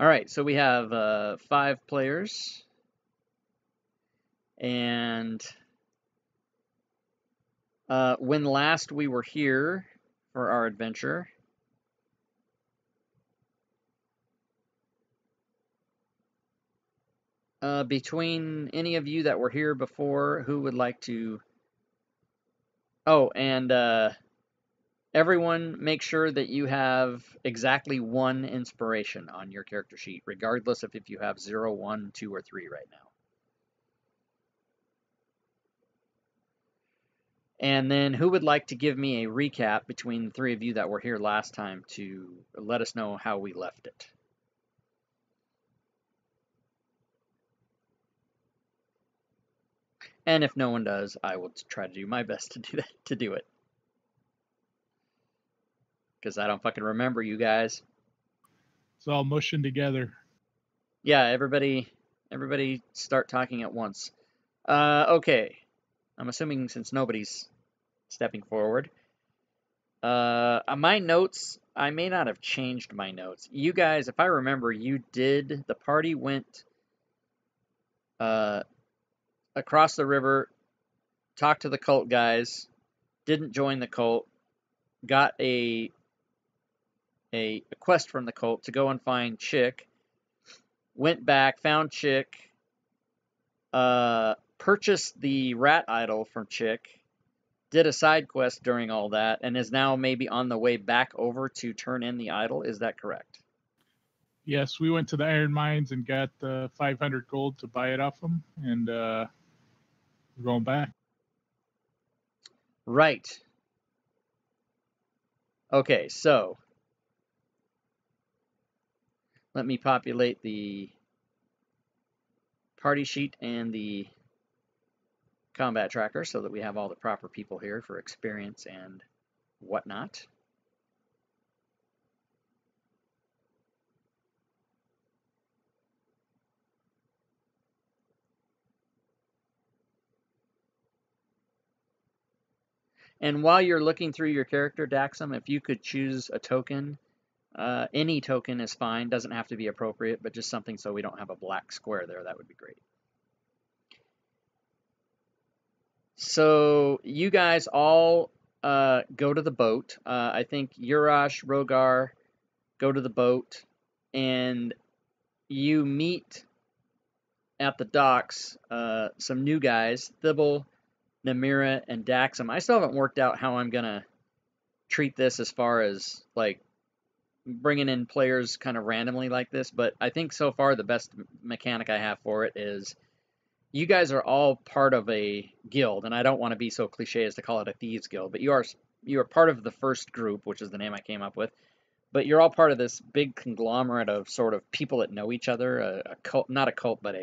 All right, so we have 5 players, and when last we were here for our adventure, between any of you that were here before, who would like to... Oh, and everyone make sure that you have exactly 1 inspiration on your character sheet, regardless of if you have 0, 1, 2, or 3 right now. And then who would like to give me a recap between the 3 of you that were here last time to let us know how we left it? And if no one does, I will try to do my best to do it. Because I don't fucking remember, you guys. It's all mushing together. Yeah, everybody start talking at once. Okay. I'm assuming since nobody's stepping forward. My notes, I may not have changed my notes. You guys, if I remember, the party went across the river, talked to the cult guys, didn't join the cult, got a quest from the cult to go and find Chick, went back, found Chick, purchased the rat idol from Chick, did a side quest during all that, and is now maybe on the way back over to turn in the idol. Is that correct? Yes, we went to the iron mines and got 500 gold to buy it off them, and we're going back. Right. Okay, so let me populate the party sheet and the combat tracker so that we have all the proper people here for experience and whatnot. And while you're looking through your character, Daxum, if you could choose a token, any token is fine, doesn't have to be appropriate, but just something so we don't have a black square there, that would be great. So you guys all go to the boat. I think Urash, Rogar go to the boat, and you meet at the docks some new guys, Thibble, Namira, and Daxum. I still haven't worked out how I'm going to treat this as far as, like, bringing in players kind of randomly like this, but I think so far the best mechanic I have for it is you guys are all part of a guild, and I don't want to be so cliche as to call it a thieves guild, but you are part of the first group, which is the name I came up with, but you're all part of this big conglomerate of sort of people that know each other, a cult, not a cult, but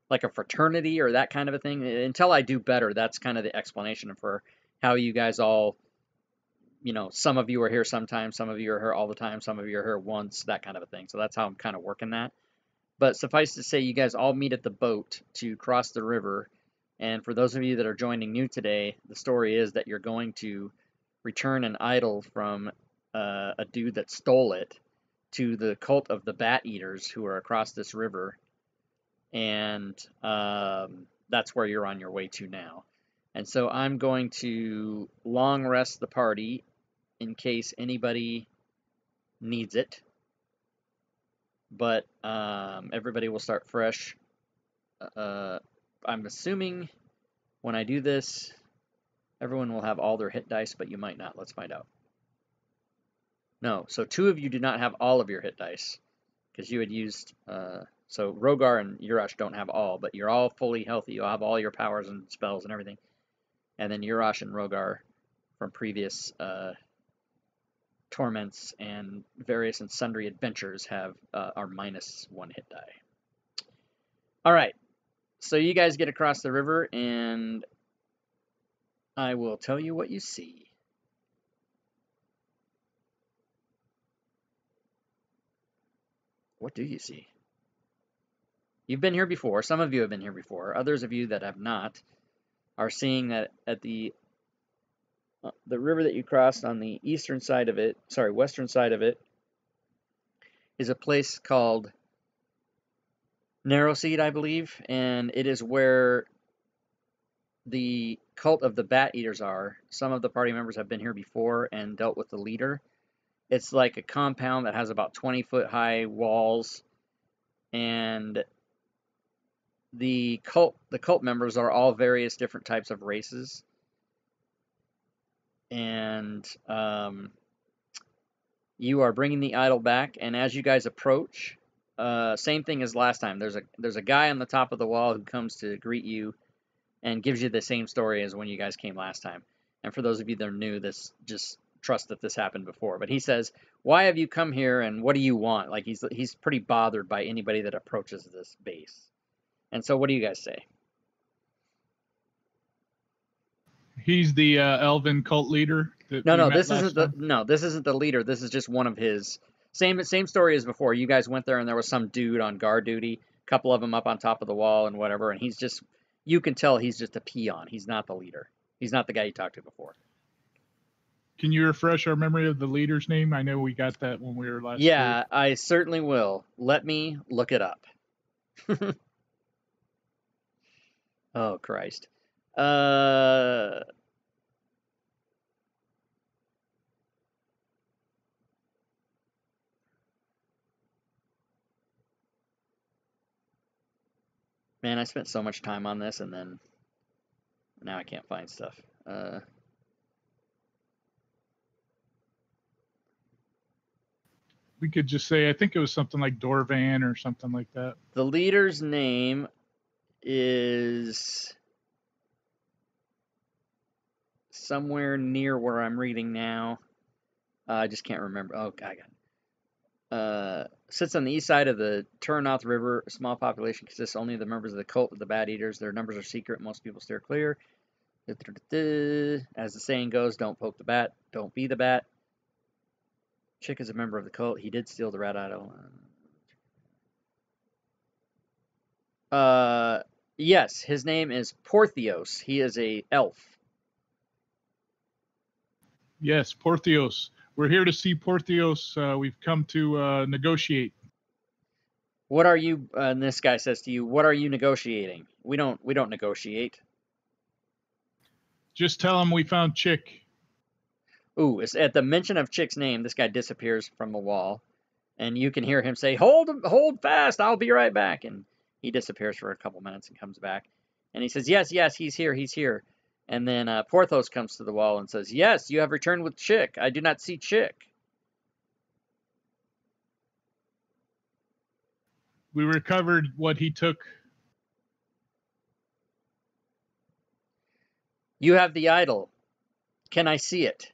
like a fraternity or that kind of a thing. Until I do better, that's kind of the explanation for how you guys all, you know, some of you are here sometimes, some of you are here all the time, some of you are here once, that kind of a thing. So that's how I'm kind of working that. But suffice to say, you guys all meet at the boat to cross the river. And for those of you that are joining new today, the story is that you're going to return an idol from a dude that stole it to the cult of the Bat Eaters who are across this river. And that's where you're on your way to now. And so I'm going to long rest the party in case anybody needs it. But everybody will start fresh. I'm assuming when I do this, everyone will have all their hit dice, but you might not. Let's find out. No, so 2 of you do not have all of your hit dice, because you had used... so Rogar and Urash don't have all, but you're all fully healthy. You'll have all your powers and spells and everything. And then Urash and Rogar from previous torments and various and sundry adventures have are -1 hit die. All right, so you guys get across the river, and I will tell you what you see. What do you see? You've been here before. Some of you have been here before. Others of you that have not are seeing that at the river that you crossed on the eastern side of it, sorry, western side of it, is a place called Narrowseed, I believe, and it is where the cult of the Bat Eaters are. Some of the party members have been here before and dealt with the leader. It's like a compound that has about 20-foot high walls, and the cult members are all various different types of races. And you are bringing the idol back, and as you guys approach, same thing as last time. There's a guy on the top of the wall who comes to greet you and gives you the same story as when you guys came last time. And for those of you that are new, this just trust that this happened before. But he says, "Why have you come here, and what do you want?" Like he's pretty bothered by anybody that approaches this base. And so, what do you guys say? He's the elven cult leader. No, this isn't the leader. This is just one of his same story as before. You guys went there, and there was some dude on guard duty. A couple of them up on top of the wall and whatever. And he's just, you can tell he's just a peon. He's not the leader. He's not the guy you talked to before. Can you refresh our memory of the leader's name? I know we got that when we were last. Yeah, here. I certainly will. Let me look it up. Oh, Christ. Man, I spent so much time on this, and then now I can't find stuff. We could just say, I think it was something like Dorvan or something like that. The leader's name is somewhere near where I'm reading now. I just can't remember. Oh, I got it. Sits on the east side of the Turnoth River. A small population consists only of the members of the cult of the Bat Eaters. Their numbers are secret. Most people steer clear. As the saying goes, don't poke the bat, don't be the bat. Chick is a member of the cult. He did steal the rat idol. Yes, his name is Porthios. He is a elf. Yes, Porthios. We're here to see Porthios. We've come to negotiate. What are you? And this guy says to you, "What are you negotiating? We don't negotiate." Just tell him we found Chick. Ooh, it's at the mention of Chick's name, this guy disappears from the wall, and you can hear him say, hold fast, I'll be right back." And he disappears for a couple minutes and comes back. And he says, yes, he's here. And then Porthos comes to the wall and says, "Yes, you have returned with Chick. I do not see Chick." We recovered what he took. You have the idol. Can I see it?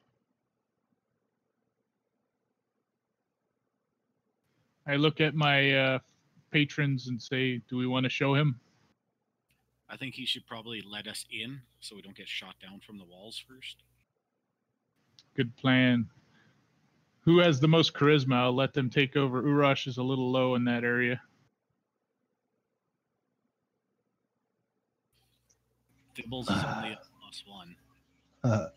I look at my patrons and say, do we want to show him? I think he should probably let us in so we don't get shot down from the walls first. Good plan. Who has the most charisma? I'll let them take over. Urash is a little low in that area. Dibbles is only a +1.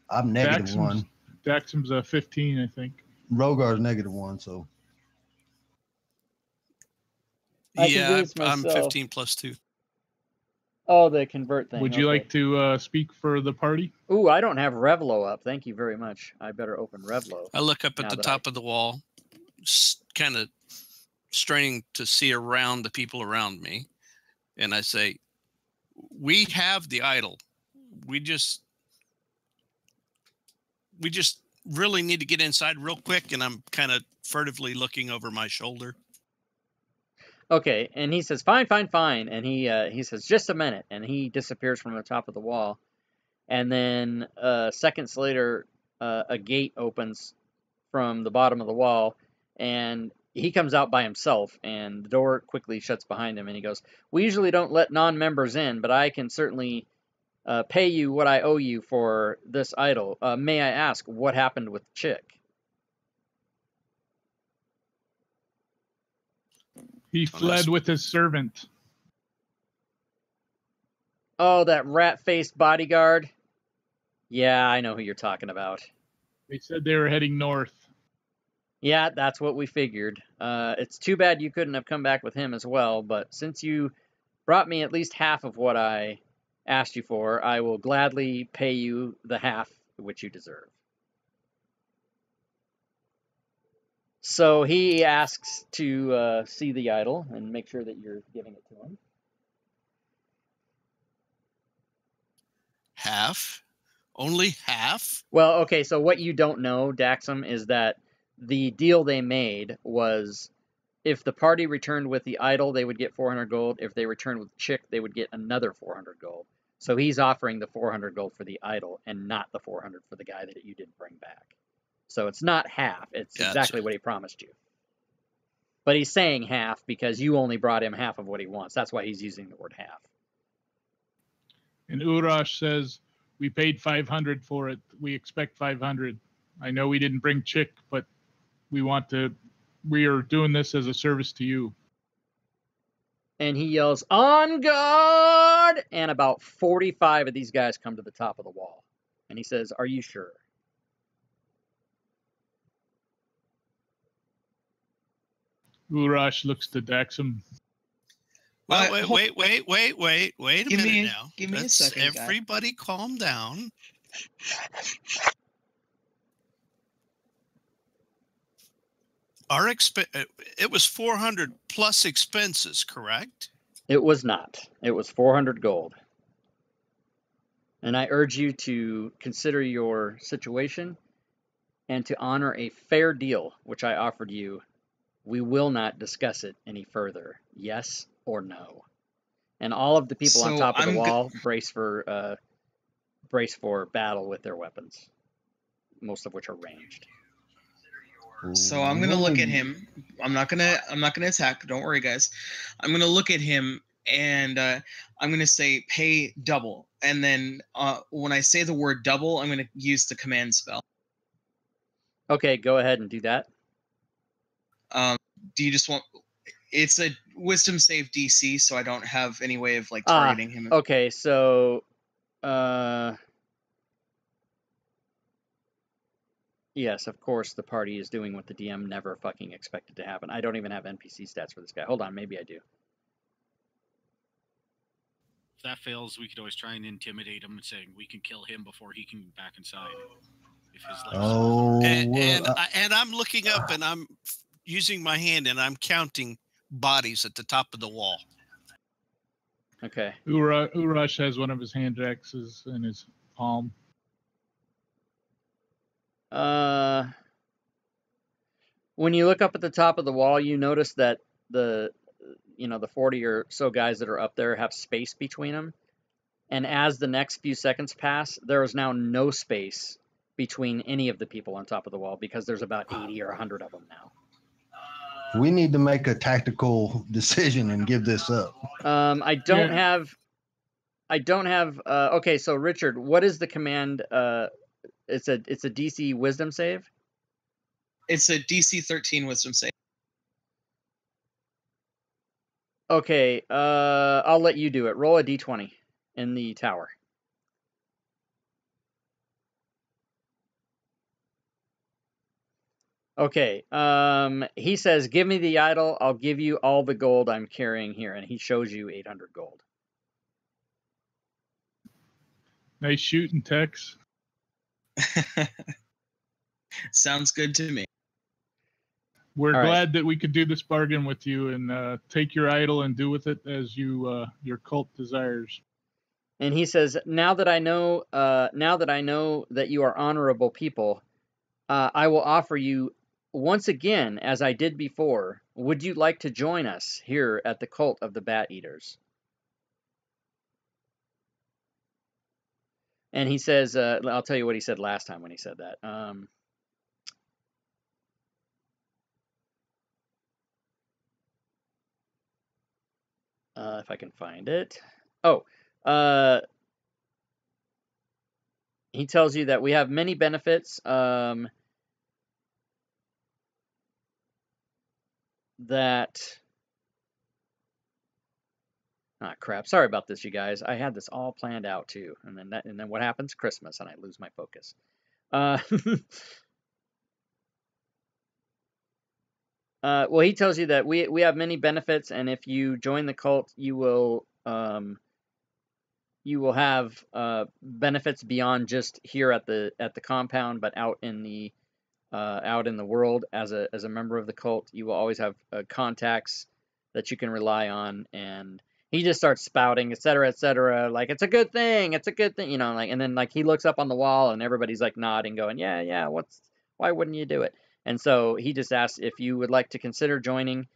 I'm -1. Daxum's a 15, I think. Rogar's -1, so. Yeah, I'm 15 +2. Oh, the convert thing. Would you like to speak for the party? Ooh, I don't have Revlo up. Thank you very much. I better open Revlo. I look up at the top of the wall, kind of straining to see around the people around me, and I say, we have the idol. We just really need to get inside real quick, and I'm kind of furtively looking over my shoulder. Okay, and he says, fine, and he says, just a minute, and he disappears from the top of the wall. And then seconds later, a gate opens from the bottom of the wall, and he comes out by himself, and the door quickly shuts behind him, and he goes, "We usually don't let non-members in, but I can certainly pay you what I owe you for this idol. May I ask what happened with Chick?" He fled with his servant. Oh, that rat-faced bodyguard? Yeah, I know who you're talking about. They said they were heading north. Yeah, that's what we figured. It's too bad you couldn't have come back with him as well, but since you brought me at least half of what I asked you for, I will gladly pay you the half which you deserve. So he asks to see the idol and make sure that you're giving it to him. Half? Only half? Well, okay, so what you don't know, Daxum, is that the deal they made was if the party returned with the idol, they would get 400 gold. If they returned with Chick, they would get another 400 gold. So he's offering the 400 gold for the idol and not the 400 for the guy that you didn't bring back. So it's not half. It's Gotcha. exactly what he promised you. But he's saying half because you only brought him half of what he wants. That's why he's using the word half. And Urash says, we paid 500 for it. We expect 500. I know we didn't bring Chick, but we are doing this as a service to you. And he yells, "On guard!" And about 45 of these guys come to the top of the wall. And he says, "Are you sure?" Urash looks to Daxum. Well, wait a minute now. Give me a Let's second, guy. everybody calm down. It was 400 plus expenses, correct? It was not. It was 400 gold. And I urge you to consider your situation and to honor a fair deal, which I offered you. We will not discuss it any further. Yes or no? And all of the people on So top of the I'm wall brace for battle with their weapons, most of which are ranged. So I'm gonna look at him. I'm not gonna attack. Don't worry, guys. I'm gonna look at him and I'm gonna say pay double. And then when I say the word double, I'm gonna use the command spell. Okay, go ahead and do that. Do you just want? It's a wisdom save DC, so I don't have any way of like targeting him. Okay, so yes, of course the party is doing what the DM never fucking expected to happen. I don't even have NPC stats for this guy. Hold on, maybe I do. If that fails, we could always try and intimidate him, saying we can kill him before he can get back inside. If his legs Oh, And I'm looking up and I'm using my hand and I'm counting bodies at the top of the wall. Okay. Urash has one of his hand axes in his palm. When you look up at the top of the wall, you notice that the 40 or so guys that are up there have space between them. And as the next few seconds pass, there is now no space between any of the people on top of the wall because there's about 80 or 100 of them now. we need to make a tactical decision and give this up. I don't have. Okay, so Richard, what is the command? It's a DC Wisdom save. It's a DC 13 Wisdom save. Okay, I'll let you do it. Roll a D20 in the tower. Okay, he says, "Give me the idol. I'll give you all the gold I'm carrying here," and he shows you 800 gold. Nice shooting, Tex. Sounds good to me. We're All right. glad that we could do this bargain with you and take your idol and do with it as your cult desires. And he says, now that I know that you are honorable people, I will offer you once again, as I did before. Would you like to join us here at the cult of the Bat Eaters? And he says, I'll tell you what he said last time when he said that. If I can find it. He tells you that we have many benefits. Crap. Sorry about this, you guys. I had this all planned out too, and then what happens? Christmas, and I lose my focus. Well, he tells you that we have many benefits, and if you join the cult, you will have benefits beyond just here at the compound, but out in the world as a member of the cult. You will always have contacts that you can rely on, and he just starts spouting, etc., like it's a good thing, you know, like, and then like he looks up on the wall, and everybody's like nodding, going, yeah, why wouldn't you do it? And so he just asks if you would like to consider joining.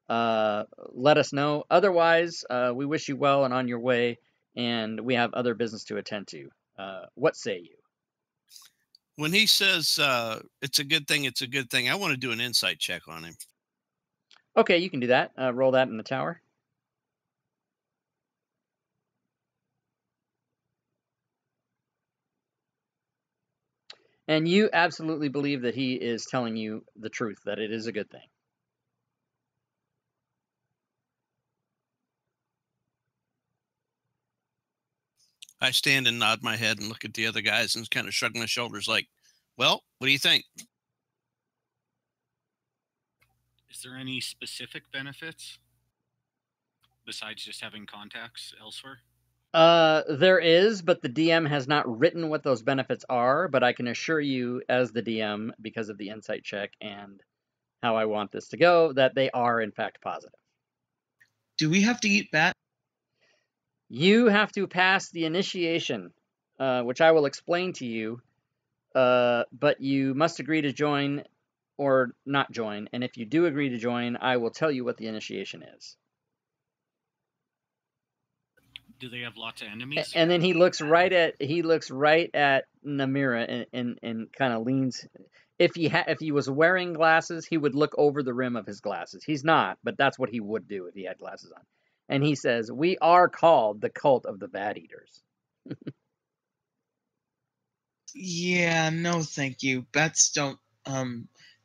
Let us know. Otherwise, we wish you well and on your way, and we have other business to attend to. What say you? When he says it's a good thing, I want to do an insight check on him. Okay, you can do that. Roll that in the tower. And you absolutely believe that he is telling you the truth, that it is a good thing. I stand and nod my head and look at the other guys and kind of shrug my shoulders like, well, what do you think? Is there any specific benefits besides just having contacts elsewhere? There is, but the DM has not written what those benefits are, but I can assure you as the DM, because of the insight check and how I want this to go, that they are in fact positive. Do we have to eat bat? You have to pass the initiation, which I will explain to you, but you must agree to join or not join, and if you do agree to join, I will tell you what the initiation is. Do they have lots of enemies? And then he looks right at Namira and kind of leans. If he was wearing glasses, he would look over the rim of his glasses. He's not, but that's what he would do if he had glasses on. And he says, "We are called the cult of the Bat Eaters." Yeah, no, thank you. Bats don't.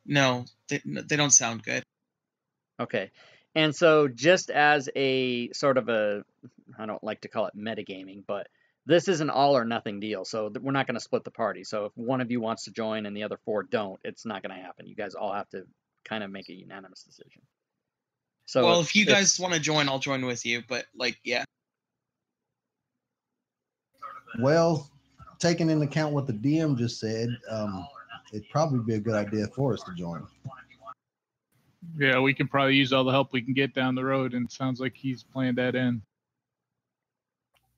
No, they don't sound good. Okay. And so just as a sort of a, I don't like to call it metagaming, but this is an all or nothing deal. So we're not going to split the party. So if one of you wants to join and the other four don't, it's not going to happen. You guys all have to kind of make a unanimous decision. So well, if you guys want to join, I'll join with you. But like, yeah. Well, taking into account what the DM just said, it'd probably be a good idea for us to join. Yeah, we can probably use all the help we can get down the road, and it sounds like he's planned that in.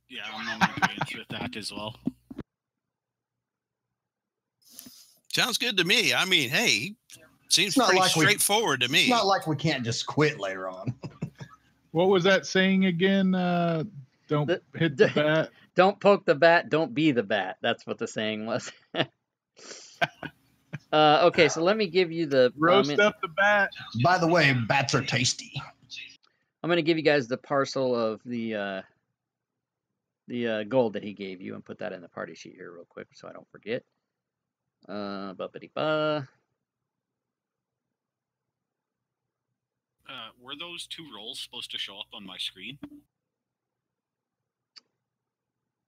Yeah, I'm in agreement with that as well. Sounds good to me. I mean, hey, seems pretty straightforward to me. It's not like we can't just quit later on. What was that saying again? Don't hit the bat. Don't poke the bat. Don't be the bat. That's what the saying was. Okay, so let me give you the roast up the bat. By the way, bats are tasty. I'm going to give you guys the parcel of the gold that he gave you and put that in the party sheet here real quick so I don't forget. Ba-ba-dee-ba. Were those two rolls supposed to show up on my screen?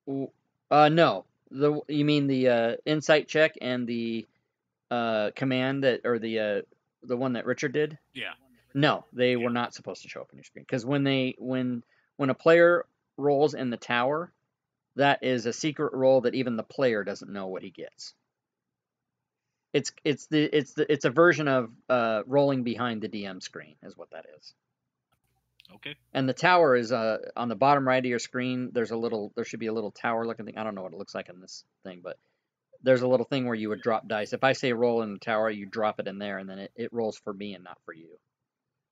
No. You mean the insight check and the command that, or the one that Richard did? Yeah. No, they were not supposed to show up on your screen, because when a player rolls in the tower, that is a secret roll that even the player doesn't know what he gets. It's a version of rolling behind the DM screen is what that is. Okay. And the tower is on the bottom right of your screen. There should be a little tower looking thing. I don't know what it looks like in this thing, but there's a little thing where you would drop dice. If I say roll in the tower, you drop it in there, and then it rolls for me and not for you.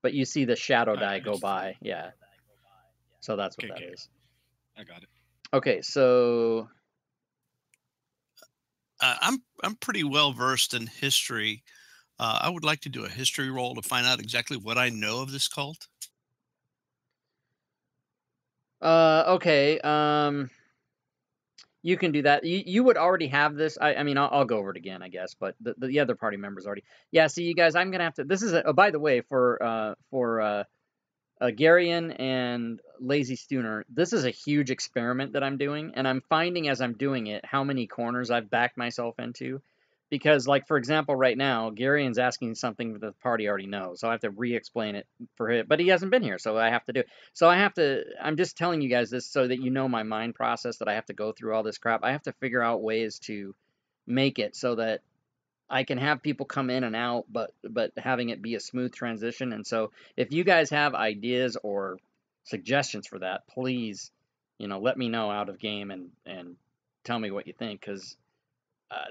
But you see the shadow die go by. Yeah. So that's what that is. I got it. Okay, so I'm pretty well versed in history. I would like to do a history roll to find out exactly what I know of this cult. okay. You can do that. You would already have this. I mean, I'll go over it again, I guess. But the other party members already. Yeah. See, you guys, I'm gonna have to. This is by the way, for Garion and Lazy Stooner, this is a huge experiment that I'm doing, and I'm finding as I'm doing it how many corners I've backed myself into. because, like, for example, right now, Garion's asking something that the party already knows, so I have to re-explain it for him. But he hasn't been here, so I have to do it. So I'm just telling you guys this so that you know my mind process, that I have to go through all this crap. I have to figure out ways to make it so that I can have people come in and out, but having it be a smooth transition. And so if you guys have ideas or suggestions for that, please, let me know out of game and tell me what you think, because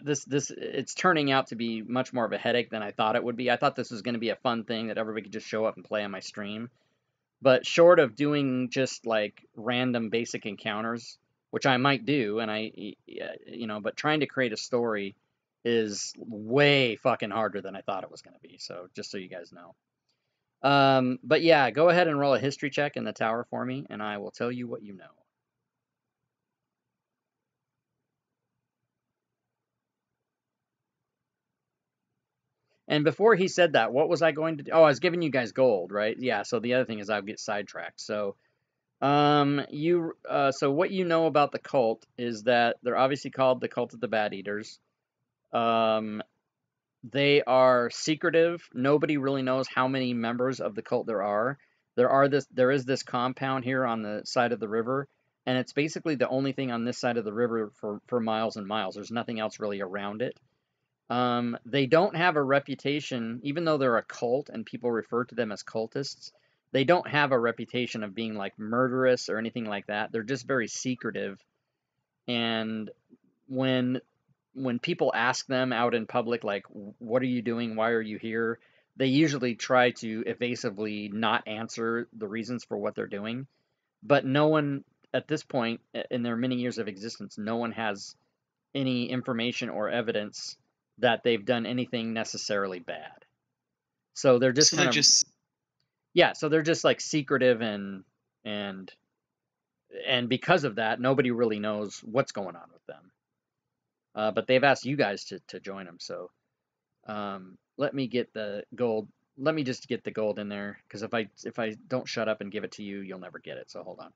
this it's turning out to be much more of a headache than I thought it would be. I thought this was going to be a fun thing that everybody could just show up and play on my stream. But short of doing just like random basic encounters, which I might do, and but trying to create a story is way fucking harder than I thought it was going to be. So just so you guys know. But yeah, go ahead and roll a history check in the tower for me, and I will tell you what you know. And before he said that, what was I going to do? Oh, I was giving you guys gold, right? Yeah, so the other thing is I'll get sidetracked. So, so what you know about the cult is that they're obviously called the Cult of the Bad Eaters. They are secretive. Nobody really knows how many members of the cult there are. There is this compound here on the side of the river, and it's basically the only thing on this side of the river for miles and miles. There's nothing else really around it. They don't have a reputation, even though they're a cult and people refer to them as cultists. They don't have a reputation of being like murderous or anything like that. They're just very secretive. And when people ask them out in public, like, what are you doing? Why are you here? They usually try to evasively not answer the reasons for what they're doing. But no one, at this point, in their many years of existence, no one has any information or evidence that they've done anything necessarily bad. So they're just so they're just like secretive and because of that, nobody really knows what's going on with them. But they've asked you guys to join them. So let me get the gold. Let me just get the gold in there, because if I don't shut up and give it to you, you'll never get it. So hold on.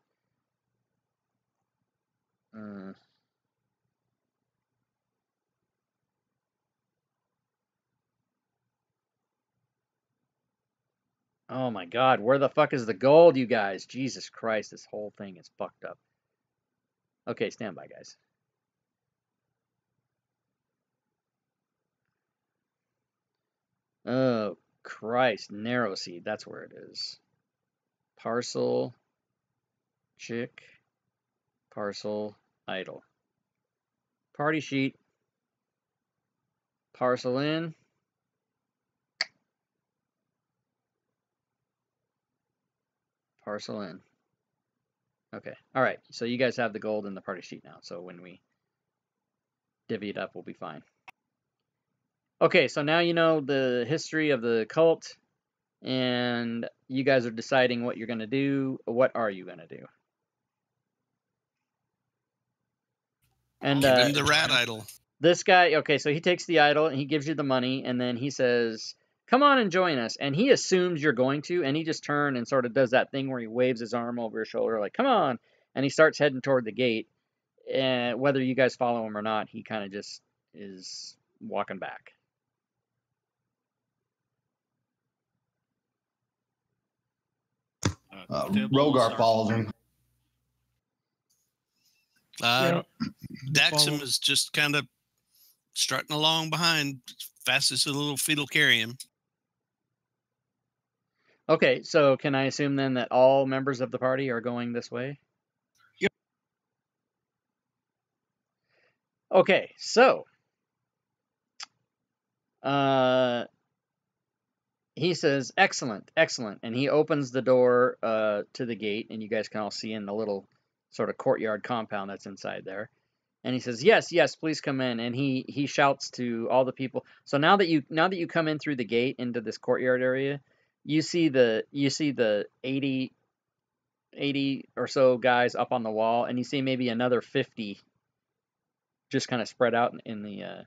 Oh my God, where the fuck is the gold, you guys? Jesus Christ, this whole thing is fucked up. Okay, stand by, guys. Oh, Christ, narrow seed, that's where it is. Parcel, chick, parcel, idle. Party sheet, parcel in. Parcel in. Okay, all right, so you guys have the gold in the party sheet now, so when we divvy it up, we'll be fine. Okay, so now you know the history of the cult, and you guys are deciding what you're going to do. What are you going to do? And give him the rat idol. This guy, okay, so he takes the idol and he gives you the money, and then he says, come on and join us. And he assumes you're going to, and he just turns and sort of does that thing where he waves his arm over your shoulder, like, come on. And he starts heading toward the gate. And whether you guys follow him or not, he kind of just is walking back. Rogar follows him. Daxum is just kind of strutting along behind, fast as a little feet will carry him. Okay, so can I assume then that all members of the party are going this way? Yep. Okay, so he says, excellent, excellent, and he opens the door to the gate, and you guys can all see in the little sort of courtyard compound that's inside there. And he says, yes, yes, please come in. And he shouts to all the people. So now that you come in through the gate into this courtyard area, you see the 80 or so guys up on the wall, and you see maybe another 50 just kind of spread out in the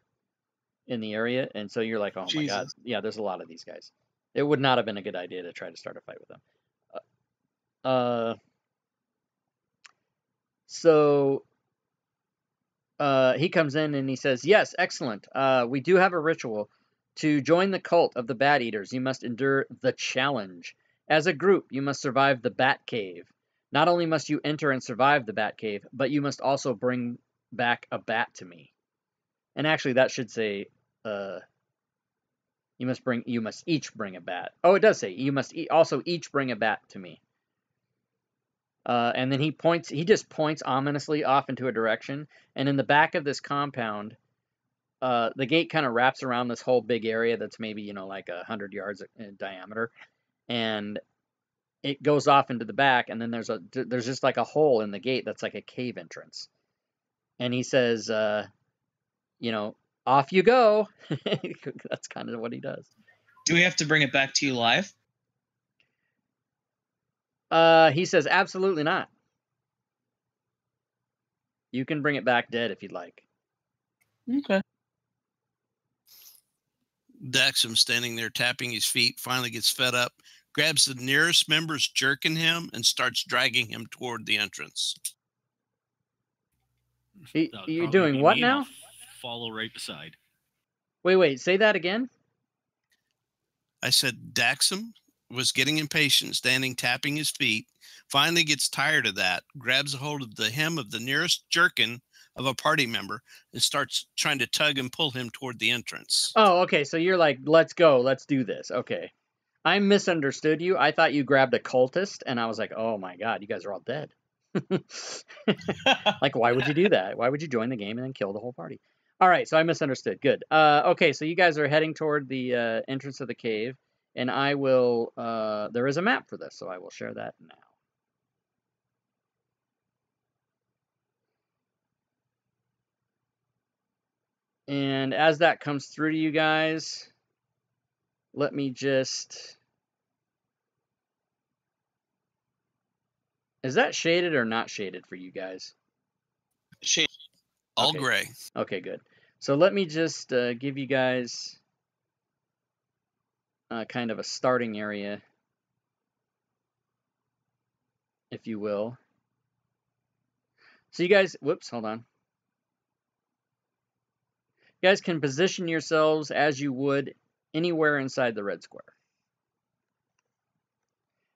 area. And so you're like, oh my God, yeah, there's a lot of these guys. It would not have been a good idea to try to start a fight with them. So he comes in and he says, "Yes, excellent. We do have a ritual. To join the cult of the Bat Eaters, you must endure the challenge. As a group, you must survive the Bat Cave. Not only must you enter and survive the Bat Cave, but you must also bring back a bat to me." And actually, that should say, you must each bring a bat. Oh, it does say you must also each bring a bat to me. And then he just points ominously off into a direction, and in the back of this compound, the gate kind of wraps around this whole big area that's maybe, like 100 yards in diameter, and it goes off into the back, and then there's just like a hole in the gate that's like a cave entrance. And he says, off you go. That's kind of what he does. Do we have to bring it back to you live? He says, absolutely not. You can bring it back dead if you'd like. Okay. Daxum, standing there tapping his feet, finally gets fed up, grabs the nearest members jerking him, and starts dragging him toward the entrance. You're doing what now? I'll follow right beside. Wait, say that again? I said Daxum was getting impatient, standing tapping his feet, finally gets tired of that, grabs a hold of the hem of the nearest jerkin of a party member, and starts trying to tug and pull him toward the entrance. Oh, okay, so you're like, let's go, let's do this. Okay. I misunderstood you. I thought you grabbed a cultist, and I was like, oh my god, you guys are all dead. Like, why would you do that? Why would you join the game and then kill the whole party? All right, so I misunderstood. Good. Okay, so you guys are heading toward the entrance of the cave, and I will, there is a map for this, so I will share that now. And as that comes through to you guys, let me just... Is that shaded or not shaded for you guys? Shade. All Okay. gray. Okay, good. So let me just give you guys kind of a starting area, if you will. So you guys, whoops, hold on. You guys can position yourselves as you would anywhere inside the red square.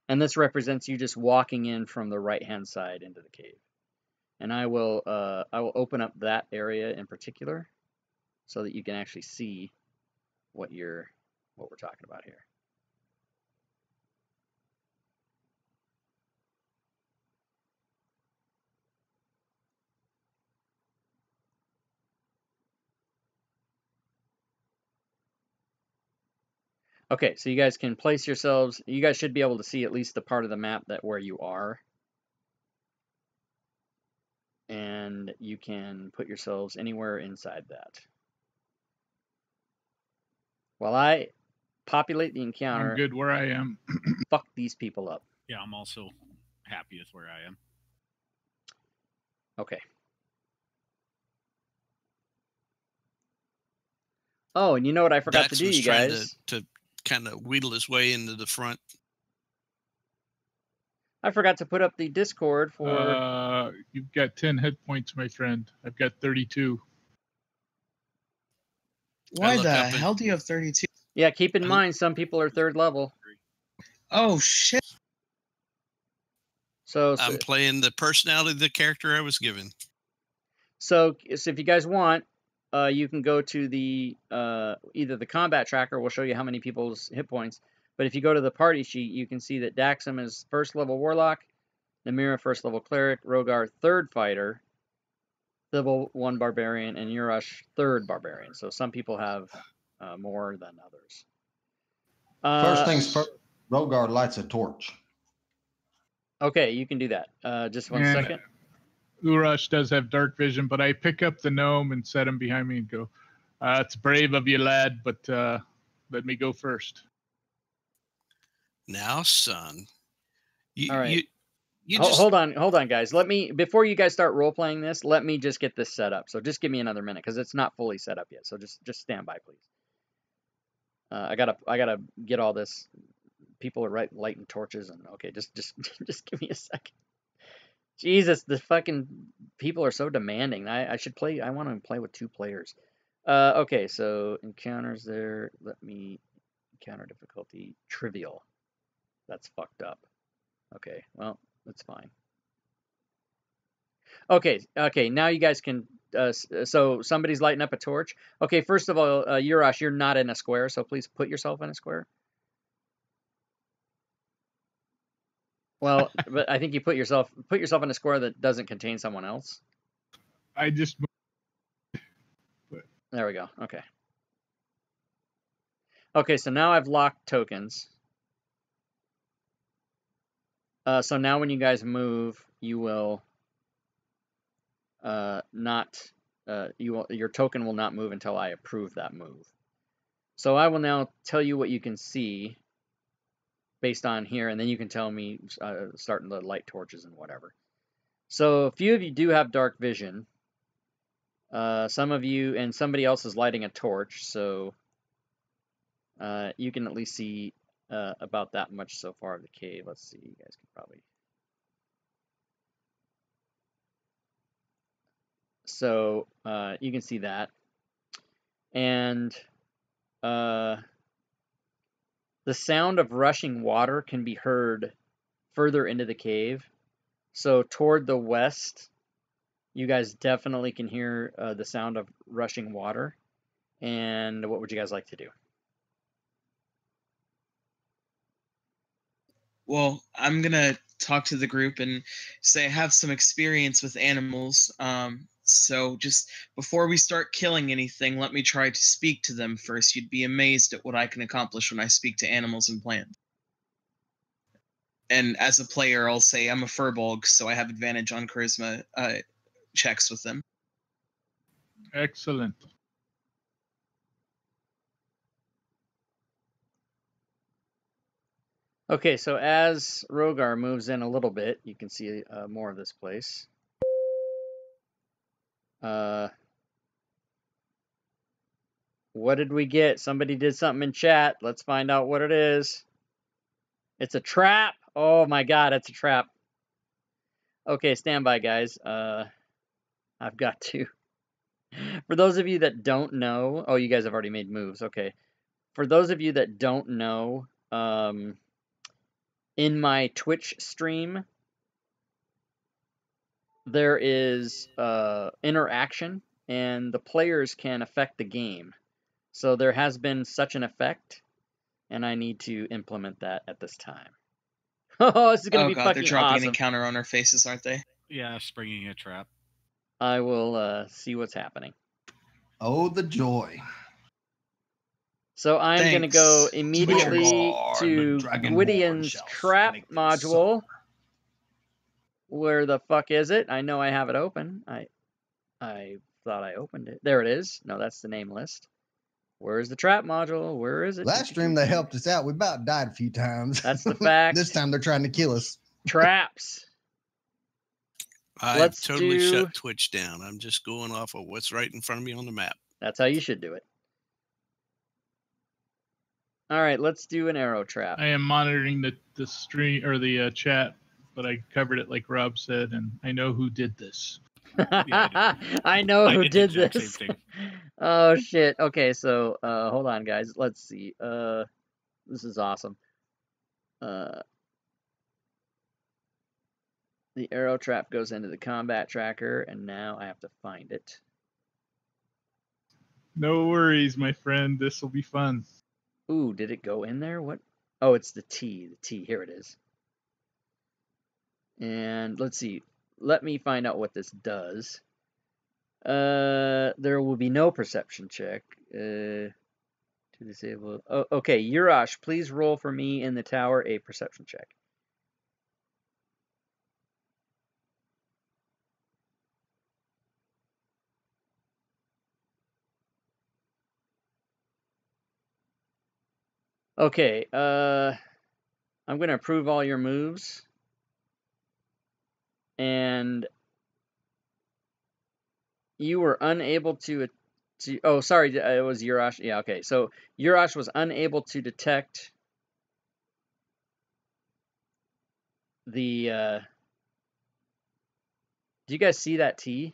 And this represents you just walking in from the right-hand side into the cave. And I will open up that area in particular so that you can actually see what we're talking about here. Okay, so you guys can place yourselves. You guys should be able to see at least the part of the map where you are. And you can put yourselves anywhere inside that. While I populate the encounter, I'm good where I am. fuck these people up. Yeah, I'm also happy with where I am. Okay. Oh, and you know what I forgot to do, was you trying guys? to kind of wheedle his way into the front. I forgot to put up the Discord for... You've got 10 hit points, my friend. I've got 32. Why the hell do you have 32? Yeah, keep in mind, some people are 3rd level. Oh, shit. So I'm playing the personality of the character I was given. So if you guys want, you can go to the either the combat tracker will show you how many people's hit points, but if you go to the party sheet, you can see that Daxum is 1st level warlock, Namira 1st level cleric, Rogar 3rd fighter, level 1 barbarian, and Urash 3rd barbarian. So some people have more than others. First things first, Rogar lights a torch. Okay, you can do that. Just one second. Urash does have dark vision, but I pick up the gnome and set him behind me and go, it's brave of you, lad, but let me go first. Now, son. All right. Hold on, guys. Before you guys start role-playing this, let me just get this set up. So just give me another minute, because it's not fully set up yet. So just stand by, please. I gotta get all this. People are lighting torches, and okay, just give me a second. Jesus, the fucking people are so demanding. I should play. I want to play with 2 players. Okay, so encounters there. Let me encounter difficulty trivial. That's fucked up. Okay, well, that's fine. Okay, now you guys can. So somebody's lighting up a torch. Okay, first of all, Urash, you're not in a square, so please put yourself in a square. Well, but I think you put yourself in a square that doesn't contain someone else. I just There we go. Okay. Okay, so now I've locked tokens. So now when you guys move, you will your token will not move until I approve that move. So I will now tell you what you can see based on here, and then you can tell me starting the light torches and whatever. So a few of you do have dark vision. Some of you, and somebody else is lighting a torch, so you can at least see about that much so far of the cave. Let's see, you guys can probably. So you can see that. And the sound of rushing water can be heard further into the cave. So toward the west, you guys definitely can hear the sound of rushing water. And what would you guys like to do? Well, I'm gonna talk to the group and say I have some experience with animals. So just before we start killing anything, let me try to speak to them first. You'd be amazed at what I can accomplish when I speak to animals and plants. And as a player, I'll say I'm a furbolg, so I have advantage on charisma checks with them. excellent. Okay, so as Rogar moves in a little bit, you can see more of this place. What did we get? Somebody did something in chat. Let's find out what it is. It's a trap. Oh my god, it's a trap. Okay, stand by, guys. I've got to. For those of you that don't know, oh, you guys have already made moves. Okay. For those of you that don't know, in my Twitch stream, there is interaction, and the players can affect the game. So there has been such an effect, and I need to implement that at this time. Oh, this is going to be God, fucking they're dropping awesome. an encounter on our faces, aren't they? Yeah, springing a trap. I will see what's happening. Oh, the joy. So I'm going to go Thanks. immediately Twitchers. to The Dragonborn Gwydion's shall trap make this module. suffer. Where the fuck is it? I know I have it open. I thought I opened it. There it is. No, that's the name list. Where's the trap module? Where is it? Last stream they helped us out. We about died a few times. That's the fact. This time they're trying to kill us. Traps. I've Let's totally do- shut Twitch down. I'm just going off of what's right in front of me on the map. That's how you should do it. All right, let's do an arrow trap. I am monitoring the stream or the chat, but I covered it like Rob said, and I know who did this. I know who I did the exact this. Same thing. Oh shit. Okay, so hold on, guys. Let's see. This is awesome. The arrow trap goes into the combat tracker, and now I have to find it. No worries, my friend. This will be fun. Ooh, did it go in there? What? Oh, it's the T. The T. Here it is. And let's see. Let me find out what this does. There will be no perception check. To disable. Oh, okay, Urash, please roll for me in the tower a perception check. Okay, I'm going to approve all your moves. And you were unable to oh, sorry, it was Urash. Yeah, okay. So Urash was unable to detect the Do you guys see that T?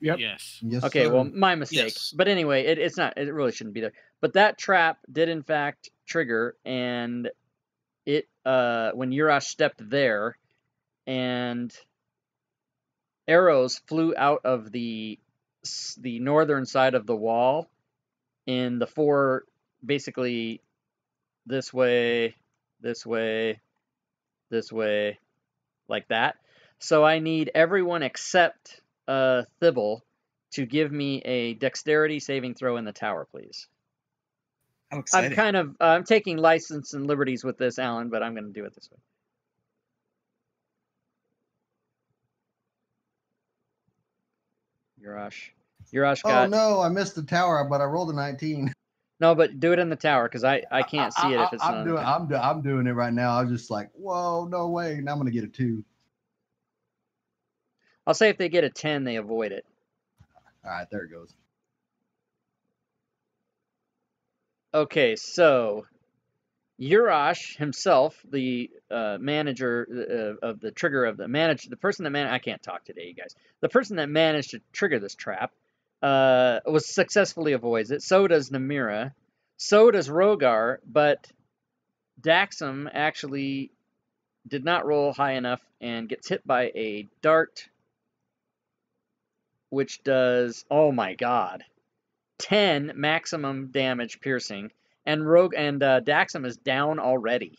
Yep. Yes. Yes, Okay, sir. well, my mistake. Yes. But anyway, it's not. It really shouldn't be there. But that trap did in fact trigger, and it when Urash stepped there, and arrows flew out of the northern side of the wall in the four, basically this way, this way, this way, like that. So I need everyone except Thibble to give me a dexterity saving throw in the tower, please. How exciting. I'm taking license and liberties with this, Alan, but I'm going to do it this way. Urash Oh got... no, I missed the tower, but I rolled a 19. No, but do it in the tower, because I can't see it if it's not... I'm doing it right now. I was just like, whoa, no way. Now I'm going to get a 2. I'll say if they get a 10, they avoid it. All right, there it goes. Okay, so Urash himself, the manager of the trigger of the the person that I can't talk today, you guys. The person that managed to trigger this trap was successfully avoids it. So does Namira. So does Rogar, but Daxam actually did not roll high enough and gets hit by a dart, which does, oh my god, 10 maximum damage piercing, and Daxam is down already.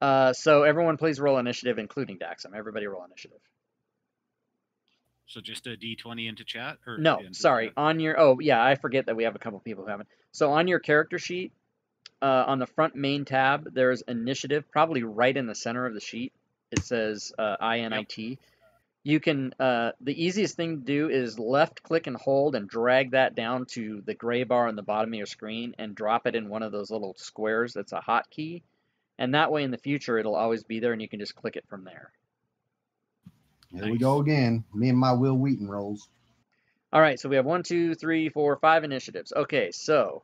So everyone please roll initiative, including Daxam. Everybody roll initiative. So just a D20 into chat? Or No, into sorry. chat? On your... Oh, yeah, I forget that we have a couple people who haven't. So on your character sheet, on the front main tab, there's initiative, probably right in the center of the sheet. It says INIT. You can... the easiest thing to do is left click and hold and drag that down to the gray bar on the bottom of your screen and drop it in one of those little squares that's a hotkey. And that way in the future, it'll always be there and you can just click it from there. Here we go again. Me and my Will Wheaton rolls. All right, so we have 1, 2, 3, 4, 5 initiatives. Okay, so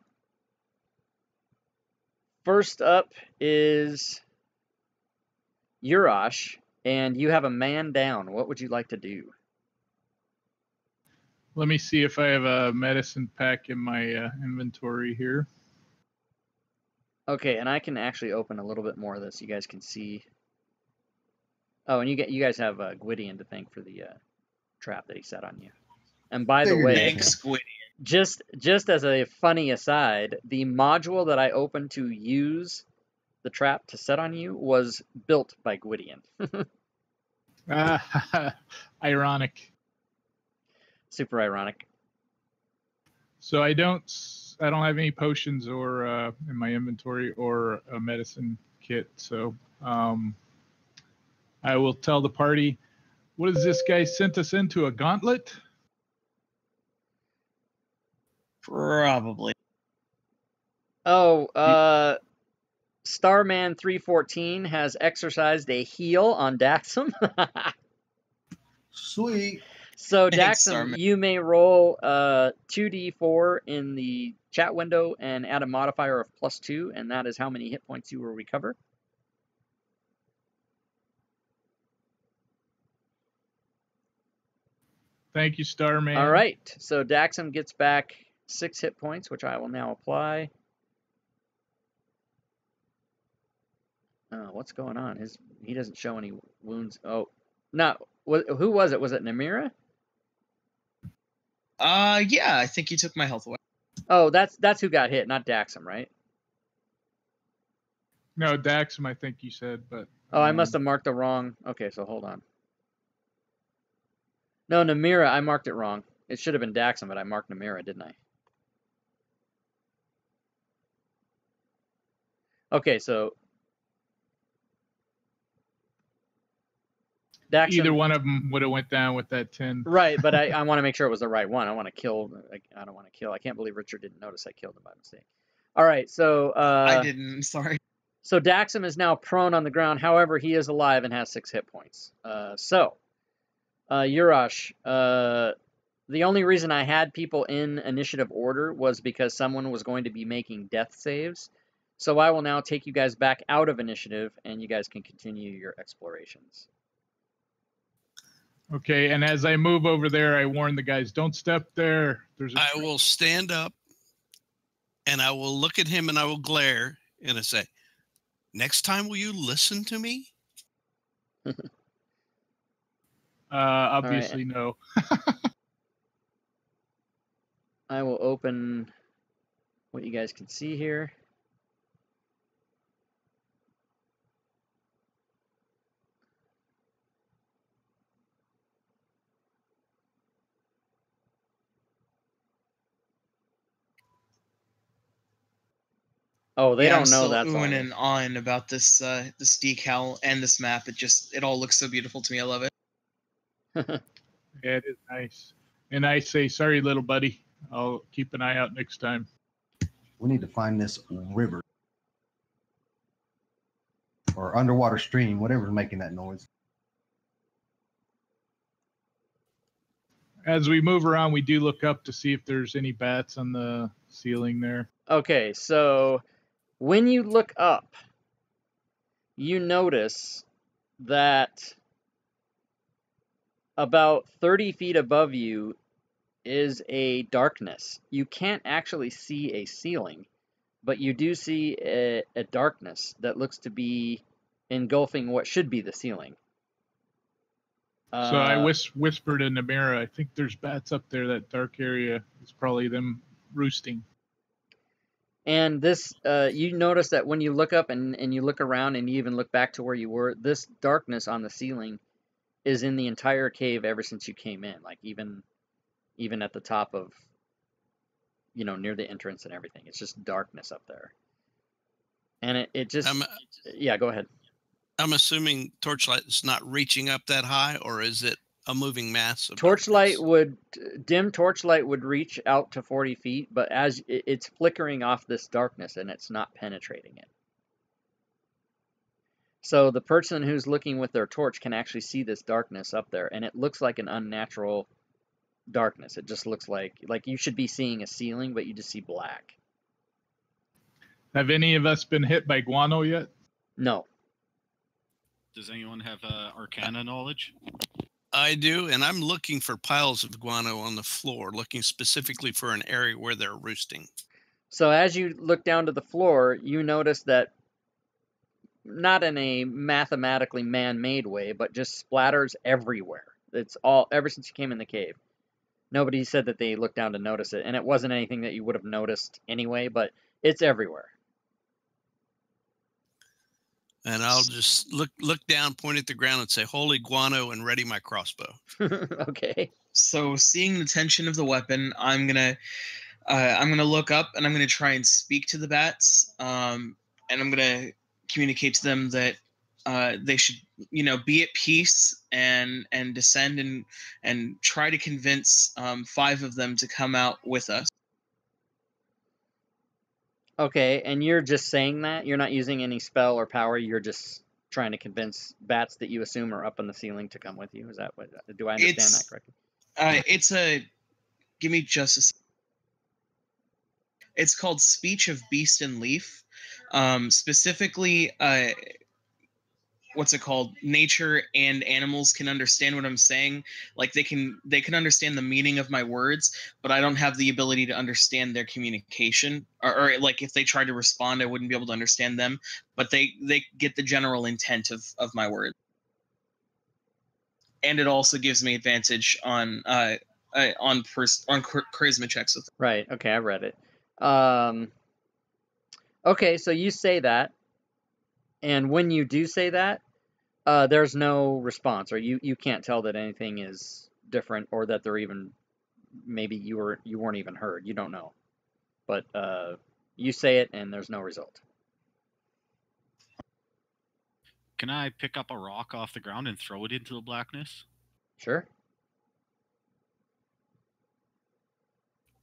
first up is Urash, and you have a man down. What would you like to do? Let me see if I have a medicine pack in my inventory here. Okay, and I can actually open a little bit more of this. You guys can see. Oh, and you guys have Gwydion to thank for the trap that he set on you. And by the Figured way, Thanks, Gwydion. just as a funny aside, the module that I opened to use the trap to set on you was built by Gwydion. Ironic. Super ironic. So I don't have any potions or in my inventory or a medicine kit. So I will tell the party, what is this guy sent us into, a gauntlet? Probably. Oh, Starman 314 has exercised a heal on Daxam. Sweet. So Thanks, Daxam, Starman. you may roll 2d4 in the chat window and add a modifier of +2, and that is how many hit points you will recover. Thank you, Starman. All right, so Daxam gets back 6 hit points, which I will now apply. What's going on? He doesn't show any wounds. Oh, no. Who was it? Was it Namira? Yeah, I think you took my health away. Oh, that's who got hit, not Daxam, right? No, Daxam, I think you said, but... Oh, I must have marked the wrong... Okay, so hold on. No, Namira, I marked it wrong. It should have been Daxam, but I marked Namira, didn't I? Okay, so... Daxam, Either one of them would have went down with that 10. Right, but I want to make sure it was the right one. I want to kill... I don't want to kill. I can't believe Richard didn't notice I killed him by mistake. All right, so... I didn't, sorry. So Daxam is now prone on the ground. However, he is alive and has 6 hit points. Urash, the only reason I had people in initiative order was because someone was going to be making death saves. So I will now take you guys back out of initiative, and you guys can continue your explorations. Okay, and as I move over there, I warn the guys, don't step there. There's a I will stand up and I will look at him and I will glare and I say, next time, will you listen to me? Obviously, no. I will open what you guys can see here. Oh, they Yeah, I'm don't know still that's all. oohing there. and ahhing about this this decal and this map. It all looks so beautiful to me. I love it. Yeah, it is nice. And I say, sorry, little buddy. I'll keep an eye out next time. We need to find this river or underwater stream, whatever's making that noise. As we move around, we do look up to see if there's any bats on the ceiling there. Okay, so when you look up, you notice that about 30 feet above you is a darkness. You can't actually see a ceiling, but you do see a darkness that looks to be engulfing what should be the ceiling. So I whispered in the mirror, I think there's bats up there. That dark area is probably them roosting. And this, you notice that when you look up and you look around and you even look back to where you were, this darkness on the ceiling is in the entire cave ever since you came in. Like even at the top of, near the entrance and everything. It's just darkness up there. And it just, yeah, go ahead. I'm assuming torchlight is not reaching up that high, or is it a moving mass of dim torchlight would reach out to 40 feet, but as it's flickering off this darkness and it's not penetrating it. So the person who's looking with their torch can actually see this darkness up there, and it looks like an unnatural darkness. It just looks like you should be seeing a ceiling, but you just see black. Have any of us been hit by guano yet? No. Does anyone have arcana knowledge? I do, and I'm looking for piles of guano on the floor, looking specifically for an area where they're roosting. So as you look down to the floor, you notice that, not in a mathematically man-made way, but just splatters everywhere. It's all, ever since you came in the cave. Nobody said that they looked down to notice it, and it wasn't anything that you would have noticed anyway, but it's everywhere. And I'll just look down, point at the ground, and say, "Holy guano!" and ready my crossbow. Okay. So, seeing the tension of the weapon, I'm gonna look up and I'm gonna try and speak to the bats, and I'm gonna communicate to them that they should, be at peace and descend and try to convince 5 of them to come out with us. Okay, and you're just saying that? You're not using any spell or power, you're just trying to convince bats that you assume are up on the ceiling to come with you? Is that what, do I understand that correctly? Give me just a second. It's called Speech of Beast and Leaf. Specifically, what's it called? Nature and animals can understand what I'm saying. Like they can understand the meaning of my words, but I don't have the ability to understand their communication. Or like if they tried to respond, I wouldn't be able to understand them. But they get the general intent of my words. And it also gives me advantage on charisma checks with them. Right. Okay, I read it. Okay, so you say that, and when you do say that, there's no response, or you can't tell that anything is different, or that they're even, maybe you weren't even heard. You don't know, but you say it, and there's no result. Can I pick up a rock off the ground and throw it into the blackness? Sure.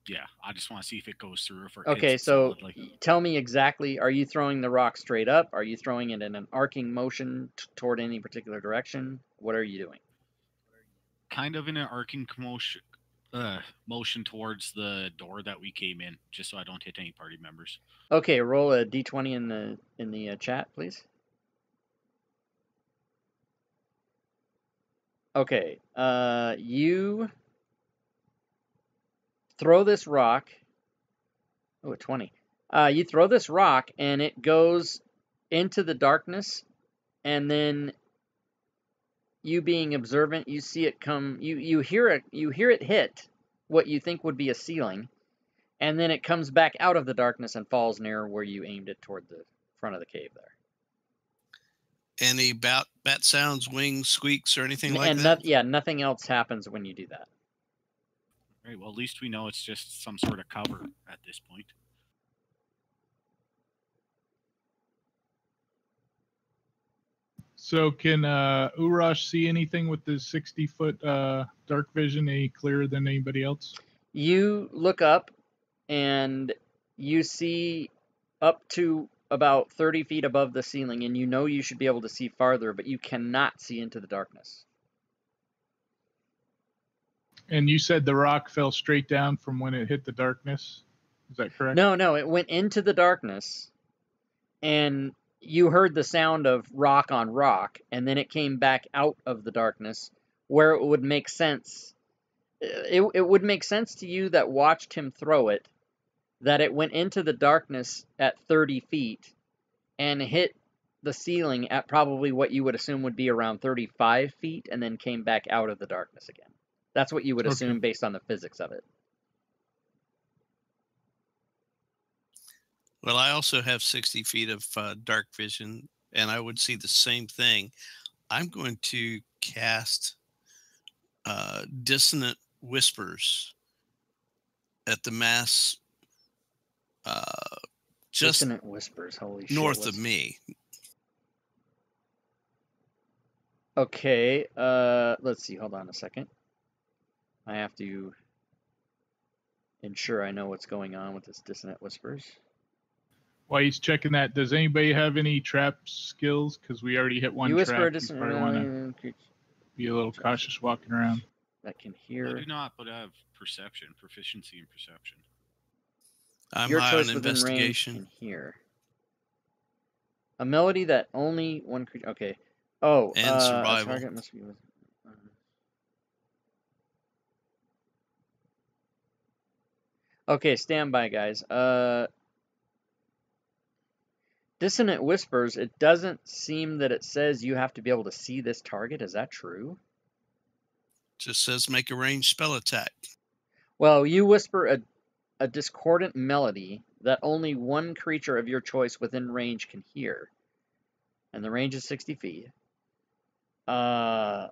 Yeah, I just want to see if it goes through. Okay, so tell me exactly, are you throwing the rock straight up? Are you throwing it in an arcing motion toward any particular direction? What are you doing? Kind of in an arcing motion towards the door that we came in, just so I don't hit any party members. Okay, roll a d20 in the chat, please. Okay. You throw this rock. Oh, a 20. You throw this rock, and it goes into the darkness, and then you being observant, you see it come. You hear it hit what you think would be a ceiling, and then it comes back out of the darkness and falls near where you aimed it toward the front of the cave there. Any bat sounds, wings, squeaks, or anything like that? Yeah, nothing else happens when you do that. Right. Well, at least we know it's just some sort of cover at this point. So can Urash see anything with the 60-foot dark vision any clearer than anybody else? You look up, and you see up to about 30 feet above the ceiling, and you know you should be able to see farther, but you cannot see into the darkness. And you said the rock fell straight down from when it hit the darkness. Is that correct? No, it went into the darkness, and you heard the sound of rock on rock, and then it came back out of the darkness, where it would make sense. It would make sense to you that watched him throw it, that it went into the darkness at 30 feet and hit the ceiling at probably what you would assume would be around 35 feet, and then came back out of the darkness again. That's what you would assume based on the physics of it. Well, I also have 60 feet of dark vision, and I would see the same thing. I'm going to cast Dissonant Whispers at the mass just Dissonant Whispers, holy shit. north of me. Okay, let's see, hold on a second. I have to ensure I know what's going on with this Dissonant Whispers. While he's checking that, does anybody have any trap skills? Because we already hit one You whisper trap. a You probably want to be a little cautious walking around. that can hear. I do not, but I have perception, proficiency in perception. I'm Your high choice on within range investigation. can hear. A melody that only one creature. Okay. Oh, And a survival. target must be with. Okay, stand by, guys. Dissonant Whispers. It doesn't seem that it says you have to be able to see this target. Is that true? Just says make a ranged spell attack. Well, you whisper a discordant melody that only one creature of your choice within range can hear. And the range is 60 feet. And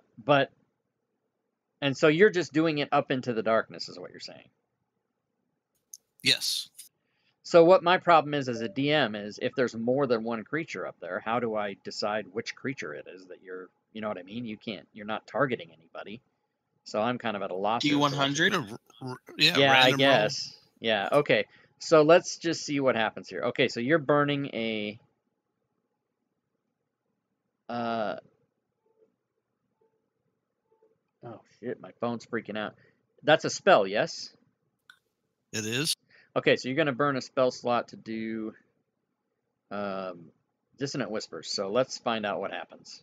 so you're just doing it up into the darkness, is what you're saying. Yes. So what my problem is as a DM is if there's more than one creature up there, how do I decide which creature it is that you're, you know what I mean? You're not targeting anybody. So I'm kind of at a loss. D100? Yeah, I guess. Roll. Yeah, okay. So let's just see what happens here. Okay, so you're burning a... oh, shit, my phone's freaking out. That's a spell, yes? It is. Okay, so you're going to burn a spell slot to do Dissonant Whispers. So let's find out what happens.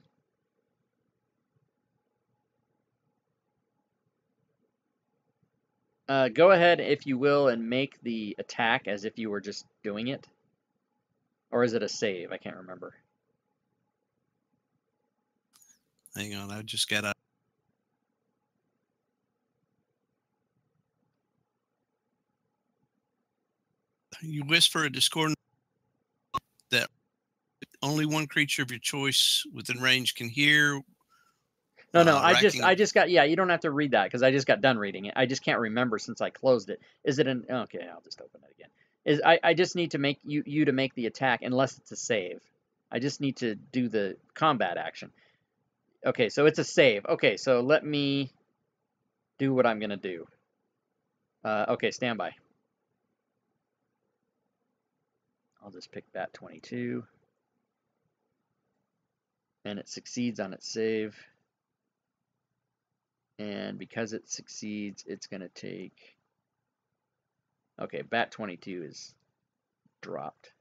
Go ahead, if you will, and make the attack as if you were just doing it. Or is it a save? I can't remember. Hang on, I just got out. You whisper a discordant that only one creature of your choice within range can hear. No, I just got, yeah, you don't have to read that because I just got done reading it. I just can't remember since I closed it. Is it an, okay, I'll just open it again. I just need to make you to make the attack unless it's a save. I just need to do the combat action. Okay, so it's a save. Okay, so let me do what I'm going to do. Okay, stand by. I'll just pick bat 22. And it succeeds on its save. And because it succeeds, it's going to take... Okay, bat 22 is dropped.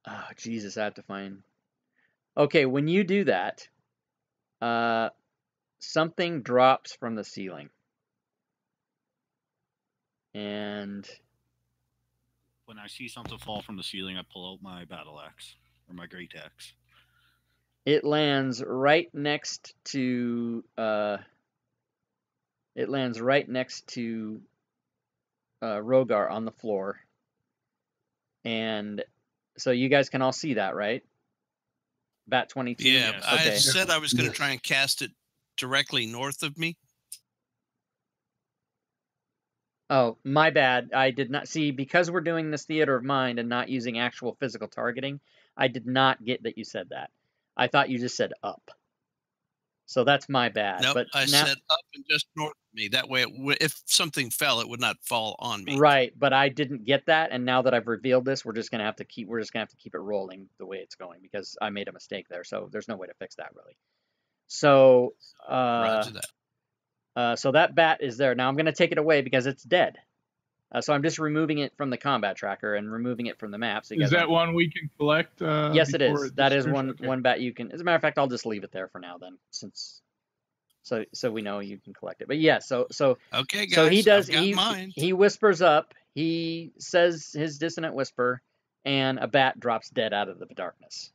Oh, Jesus, I have to find... Okay, when you do that, something drops from the ceiling. And When I see something fall from the ceiling, I pull out my battle axe or my great axe. it lands right next to Rogar on the floor. And so you guys can all see that, right? Bat 22. Yeah, Yes. I Okay. said I was going to Yes. try and cast it directly north of me. Oh, my bad. I did not see, because we're doing this theater of mind and not using actual physical targeting, I did not get that you said that. I thought you just said up. So that's my bad. Nope, But I now, said up and just north of me. That way, if something fell, it would not fall on me. right, but I didn't get that, and now that I've revealed this, we're just gonna have to keep it rolling the way it's going, because I made a mistake there, so there's no way to fix that really. So Roger that. so that bat is there. Now I'm gonna take it away because it's dead. So I'm just removing it from the combat tracker and removing it from the map. So you Is guys that one we can collect? Yes, it before is. That is disappears? Okay. one bat you can. As a matter of fact, I'll just leave it there for now then, since so we know you can collect it. But yeah, so Okay, guys. so he does. I've got mine. He whispers up. He says his dissonant whisper, and a bat drops dead out of the darkness.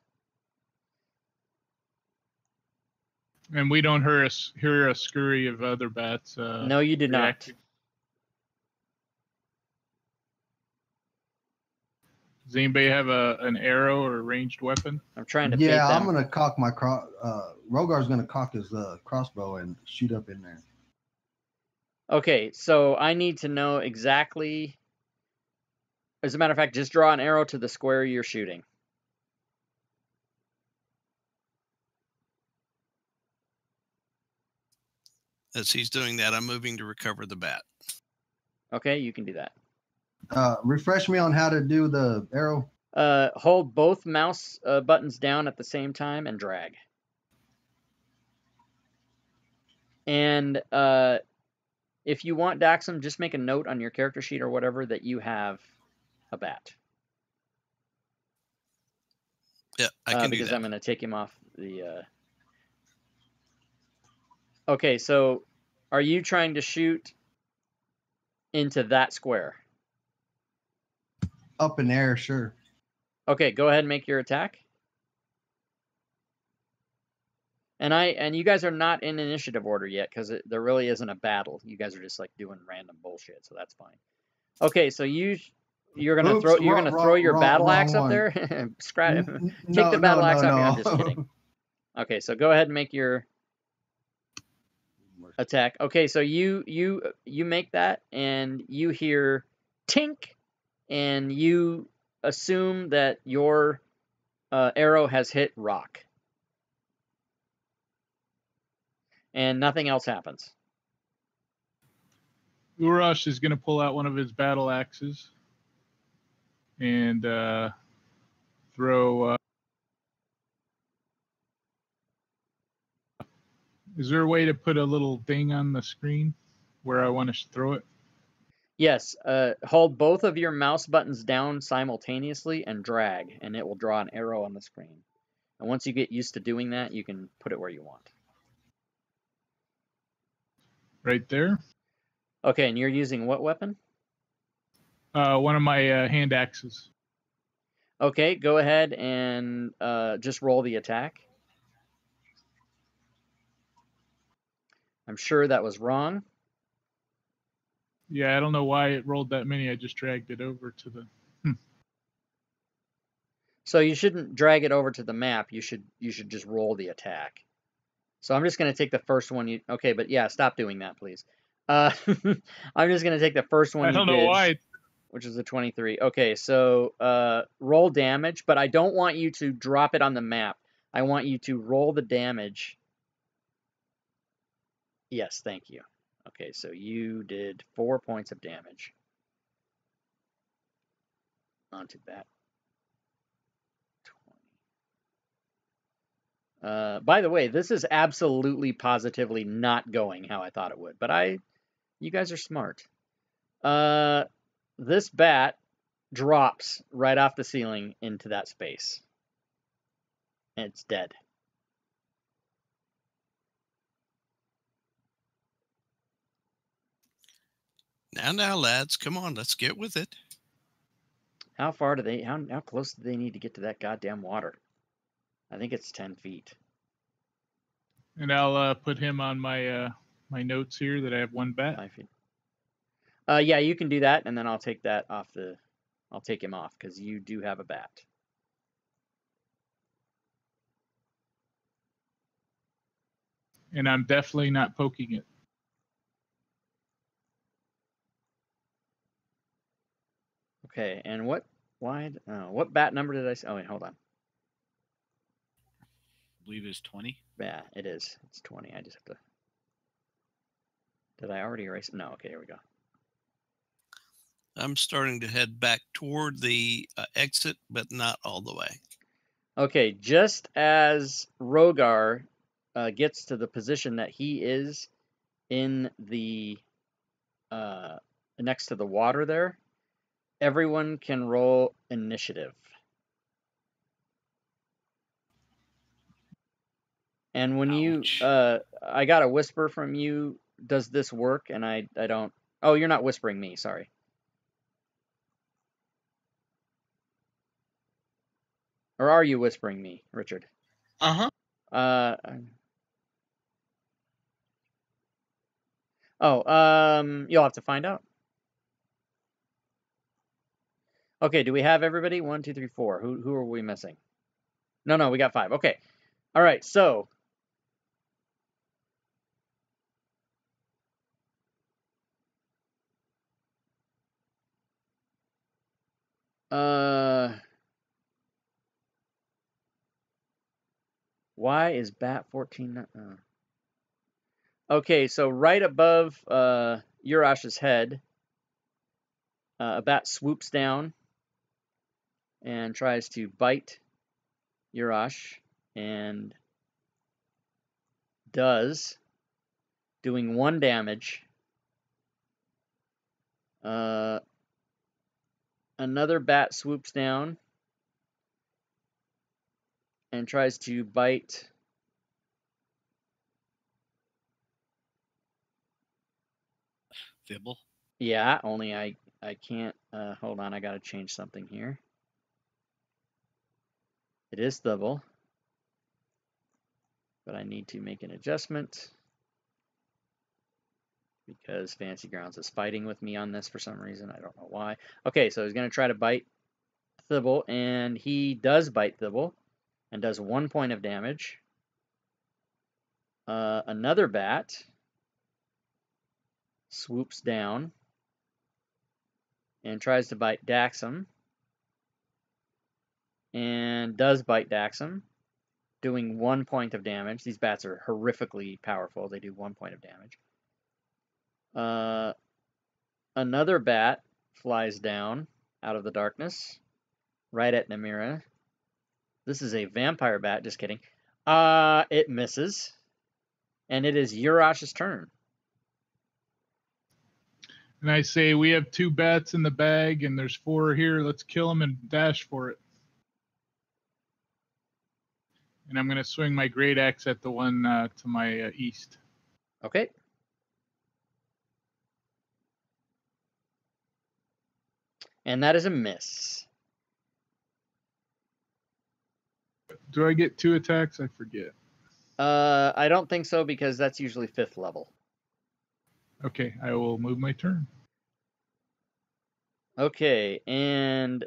And we don't hear a scurry of other bats. No, you did reacting. Does anybody have an arrow or a ranged weapon? not. I'm trying to. bait Yeah, them. I'm gonna cock my Rogar's gonna cock his crossbow and shoot up in there. Okay, so I need to know exactly. As a matter of fact, just draw an arrow to the square you're shooting. As he's doing that, I'm moving to recover the bat. Okay, you can do that. Refresh me on how to do the arrow. Hold both mouse buttons down at the same time and drag. And if you want, Daxum, just make a note on your character sheet or whatever that you have a bat. Yeah, I can do because that. I'm going to take him off the... Okay, so are you trying to shoot into that square? Up in air, sure. Okay, go ahead and make your attack. And you guys are not in initiative order yet, because there really isn't a battle. You guys are just like doing random bullshit, so that's fine. Okay, so you're gonna Oops, throw your wrong- battle wrong axe up one. there. Take No, the battle no, axe no, off. no. I'm just kidding. Okay, so go ahead and make your attack. Okay, so you make that, and you hear tink, and you assume that your arrow has hit rock, and nothing else happens. Urash is going to pull out one of his battle axes and throw. Is there a way to put a little thing on the screen where I want to throw it? Yes, hold both of your mouse buttons down simultaneously and drag, and it will draw an arrow on the screen. And once you get used to doing that, you can put it where you want. Right there. Okay, and you're using what weapon? One of my hand axes. Okay, go ahead and just roll the attack. I'm sure that was wrong. Yeah, I don't know why it rolled that many. I just dragged it over to the. So you shouldn't drag it over to the map. You should just roll the attack. So I'm just going to take the first one. Okay, but yeah, stop doing that, please. I'm just going to take the first one I don't you know did, why. which is a 23. Okay, so roll damage, but I don't want you to drop it on the map. I want you to roll the damage. Yes, thank you. Okay, so you did 4 points of damage onto that. 20. By the way, this is absolutely positively not going how I thought it would, but you guys are smart. This bat drops right off the ceiling into that space. and it's dead. Now, lads, come on, let's get with it. How far do they? How close do they need to get to that goddamn water? I think it's 10 feet. And I'll put him on my my notes here that I have 1 bat. 5 feet. Yeah, you can do that, and then I'll take that off the. I'll take him off because you do have a bat. And I'm definitely not poking it. Okay, and what wide? What bat number did I say? Oh wait, hold on. I believe it's 20. Yeah, it is. It's 20. I just have to. Did I already erase it? No. Okay, here we go. I'm starting to head back toward the exit, but not all the way. Okay, just as Rogar gets to the position that he is in the next to the water there, everyone can roll initiative. And when Ouch. I got a whisper from you, does this work? And I don't. Oh, you're not whispering me, sorry. Or are you whispering me, Richard? Uh-huh. You'll have to find out. Okay, do we have everybody? 1, 2, 3, 4. Who are we missing? No, we got 5. Okay. All right, so why is bat 14 Okay, so right above Urash's head, a bat swoops down and tries to bite Urash, and does, doing 1 damage. Another bat swoops down and tries to bite Fibble. Yeah, only I can't. Hold on, I gotta change something here. It is Thibble, but I need to make an adjustment because Fancy Grounds is fighting with me on this for some reason. I don't know why. Okay, so he's gonna try to bite Thibble, and he does bite Thibble and does 1 point of damage. Another bat swoops down and tries to bite Daxum, and does bite Daxum, doing 1 point of damage. These bats are horrifically powerful. They do 1 point of damage. Another bat flies down out of the darkness, right at Namira. This is a vampire bat, just kidding. It misses, and it is Urash's turn. And I say, we have 2 bats in the bag, and there's 4 here. Let's kill them and dash for it. And I'm going to swing my great axe at the one to my east. Okay. And that is a miss. Do I get 2 attacks? I forget. I don't think so, because that's usually 5th level. Okay, I will move my turn. Okay, and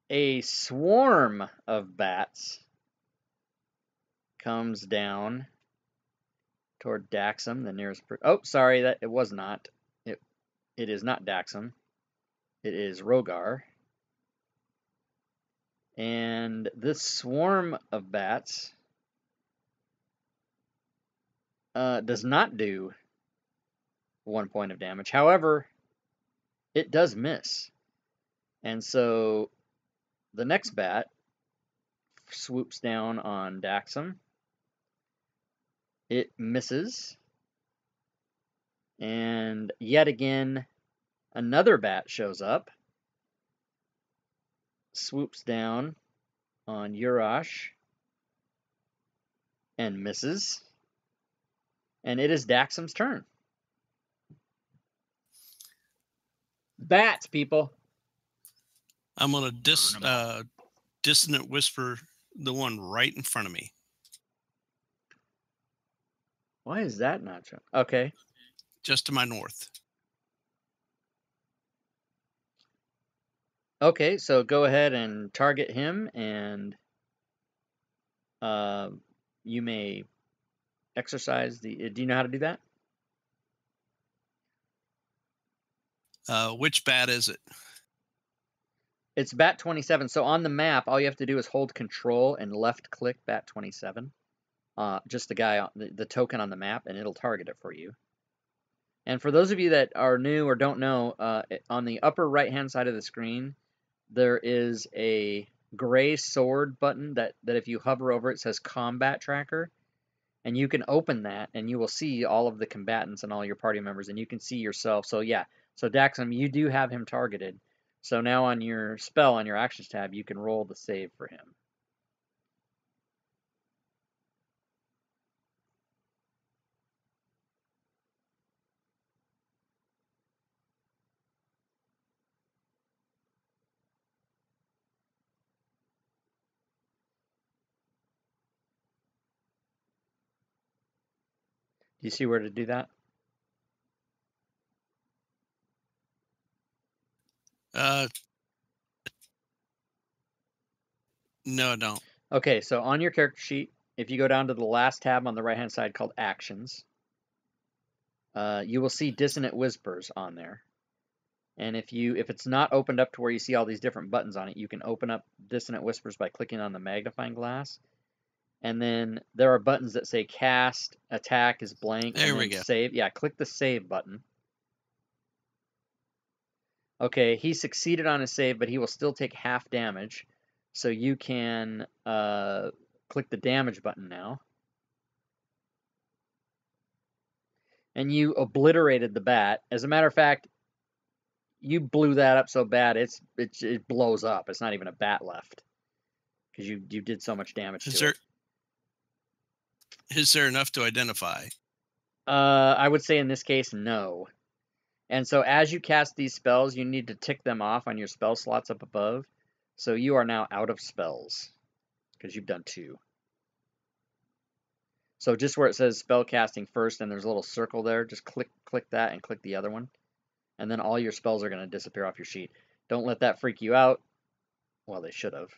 a swarm of bats comes down toward Daxum, the nearest. Oh, sorry, that it was not. It is not Daxum. It is Rogar. And this swarm of bats does not do 1 point of damage. However, it does miss. And so the next bat swoops down on Daxum. It misses. And yet again, another bat shows up, swoops down on Urash and misses. And it is Daxam's turn. Bats, people. I'm gonna Burn 'em out. dissonant whisper the one right in front of me. Why is that not shown? Okay. Just to my north. Okay, so go ahead and target him, and you may exercise the. Do you know how to do that? Which bat is it? It's Bat 27. So on the map, all you have to do is hold Control and left-click Bat 27. Just the guy, the token on the map, and it'll target it for you. And for those of you that are new or don't know, on the upper right-hand side of the screen, there is a gray sword button that if you hover over it says Combat Tracker, and you can open that, and you will see all of the combatants and all your party members, and you can see yourself. So yeah, so Daxam, you do have him targeted. So now on your spell, on your actions tab, you can roll the save for him. Do you see where to do that? No, I don't. Okay, so on your character sheet, if you go down to the last tab on the right-hand side called Actions, you will see Dissonant Whispers on there. And if it's not opened up to where you see all these different buttons on it, you can open up Dissonant Whispers by clicking on the magnifying glass. And then there are buttons that say Cast, Attack is blank, There and we then go. Save. Yeah, click the Save button. Okay, he succeeded on his save, but he will still take half damage. So you can click the damage button now. And you obliterated the bat. As a matter of fact, you blew that up so bad it blows up. It's not even a bat left because you did so much damage to it. Is there enough to identify? I would say in this case, no. And so as you cast these spells, you need to tick them off on your spell slots up above. So you are now out of spells because you've done 2. So just where it says spell casting first and there's a little circle there, just click that and click the other one. And then all your spells are going to disappear off your sheet. Don't let that freak you out. Well, they should have.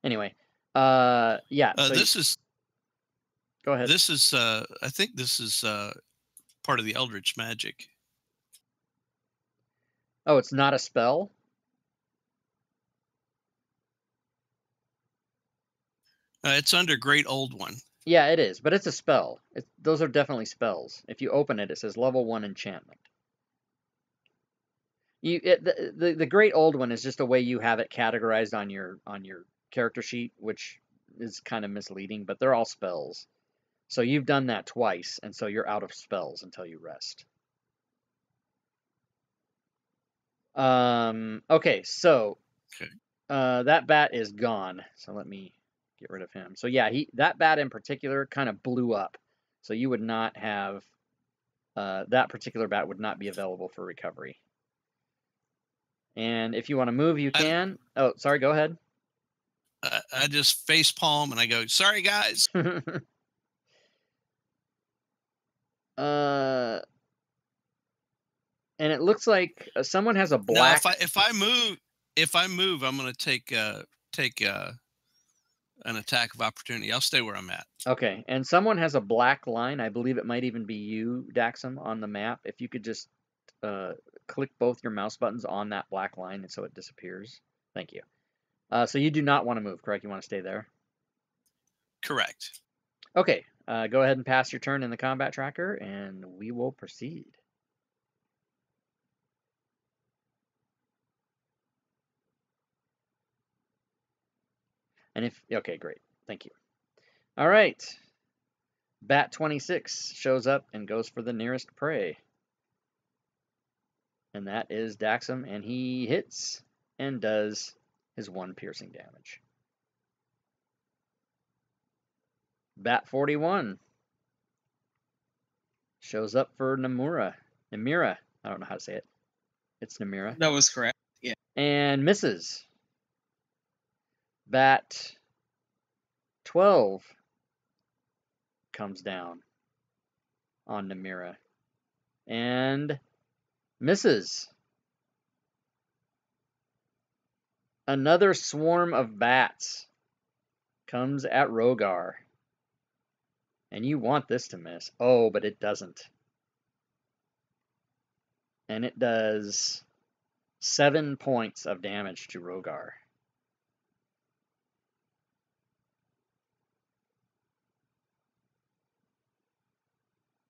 Anyway, yeah. So This is. Go ahead. This is. I think this is part of the Eldritch magic. Oh, it's not a spell? It's under Great Old One. Yeah, it is, but it's a spell. Those are definitely spells. If you open it, it says level 1 enchantment. The Great Old One is just a way you have it categorized on your character sheet, which is kind of misleading, but they're all spells. So you've done that twice, and so you're out of spells until you rest. Okay, so that bat is gone. So let me get rid of him. So yeah, that bat in particular kind of blew up. So you would not have that particular bat would not be available for recovery. And if you want to move, you can. Oh, sorry, go ahead. I just face palm and I go, sorry, guys. And it looks like someone has a black. Now, if I move, I'm going to take an attack of opportunity. I'll stay where I'm at. Okay, and someone has a black line. I believe it might even be you, Daxam, on the map. If you could just click both your mouse buttons on that black line, and so it disappears. Thank you. So you do not want to move, correct? You want to stay there? Correct. Okay, go ahead and pass your turn in the combat tracker, and we will proceed. And okay, great. Thank you. All right. Bat 26 shows up and goes for the nearest prey. And that is Daxam, and he hits and does his 1 piercing damage. Bat 41 shows up for Namira. I don't know how to say it. It's Namira. That was correct. Yeah. And misses. Bat 12 comes down on Namira and misses. Another swarm of bats comes at Rogar. And you want this to miss. Oh, but it doesn't. And it does 7 points of damage to Rogar.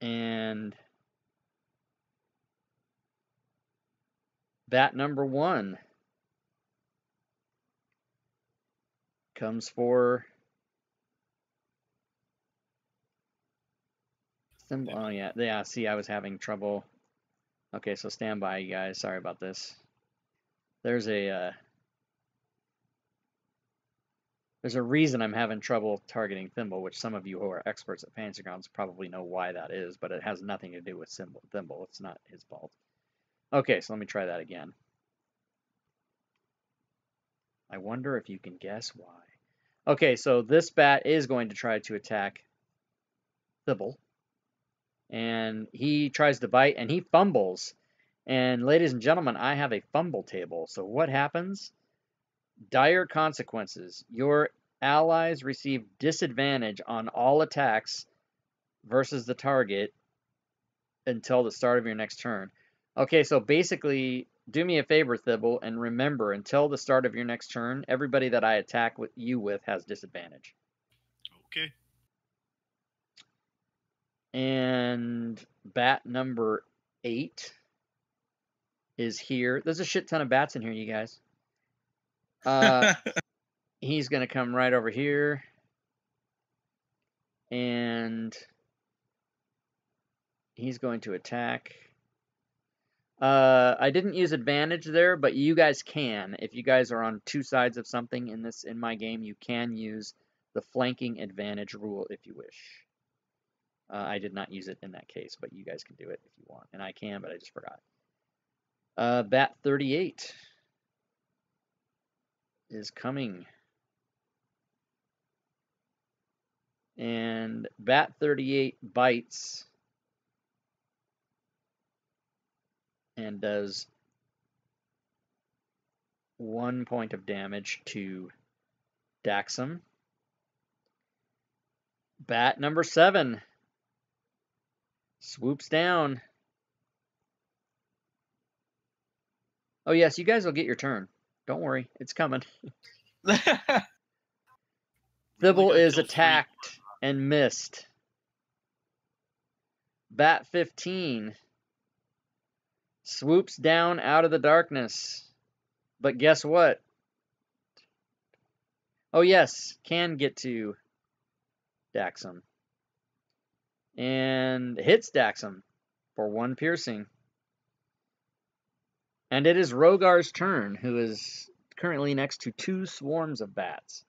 And bat number 1 comes for Thimble. Oh, yeah. See, I was having trouble. Okay, so stand by, you guys. Sorry about this. There's a reason I'm having trouble targeting Thimble, which some of you who are experts at Fantasy Grounds probably know why that is, but it has nothing to do with Thimble. It's not his fault. Okay, so let me try that again. I wonder if you can guess why. Okay, so this bat is going to try to attack Thimble. And he tries to bite, and he fumbles. And ladies and gentlemen, I have a fumble table. So what happens? Dire consequences. Your allies receive disadvantage on all attacks versus the target until the start of your next turn. Okay, so basically, do me a favor, Thibble, and remember, until the start of your next turn, everybody that I attack you with has disadvantage. Okay. And bat number 8 is here. There's a shit ton of bats in here, you guys. He's going to come right over here. And he's going to attack. I didn't use advantage there, but you guys can. If you guys are on 2 sides of something in my game, you can use the flanking advantage rule if you wish. I did not use it in that case, but you guys can do it if you want. And I can, but I just forgot. Bat 38 is coming. And bat 38 bites and does 1 point of damage to Daxum. Bat number 7 swoops down. Oh, yes, you guys will get your turn. Don't worry, it's coming. Thibble is attacked and missed. Bat 15 swoops down out of the darkness. But guess what? Oh, yes, can get to Daxum. And hits Daxum for 1 piercing. And it is Rogar's turn, who is currently next to 2 swarms of bats.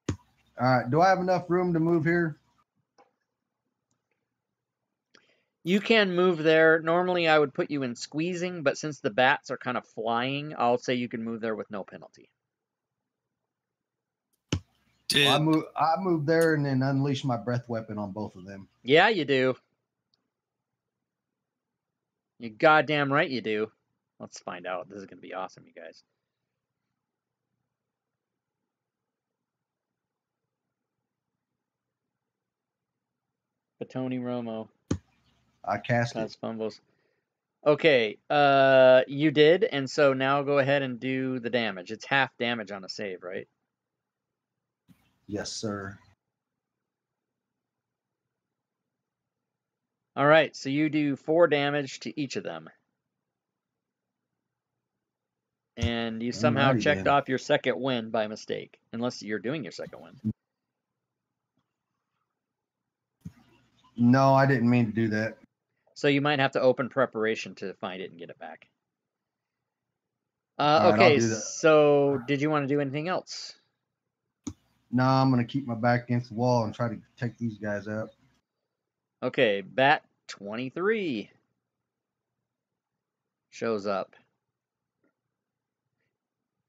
All right. Do I have enough room to move here? You can move there. Normally, I would put you in squeezing, but since the bats are kind of flying, I'll say you can move there with no penalty. I move there and then unleash my breath weapon on both of them. Yeah, you do. You goddamn right you do. Let's find out. This is going to be awesome, you guys. Batoni Romo. I cast it. Fumbles. Okay, you did, and so now go ahead and do the damage. It's half damage on a save, right? Yes, sir. All right, so you do 4 damage to each of them. And you somehow checked off your second win by mistake, unless you're doing your second win. No, I didn't mean to do that. So you might have to open preparation to find it and get it back. right, I'll Okay, do that. so did you want to do anything else? No, I'm gonna keep my back against the wall and try to take these guys out. Okay, Bat 23 shows up.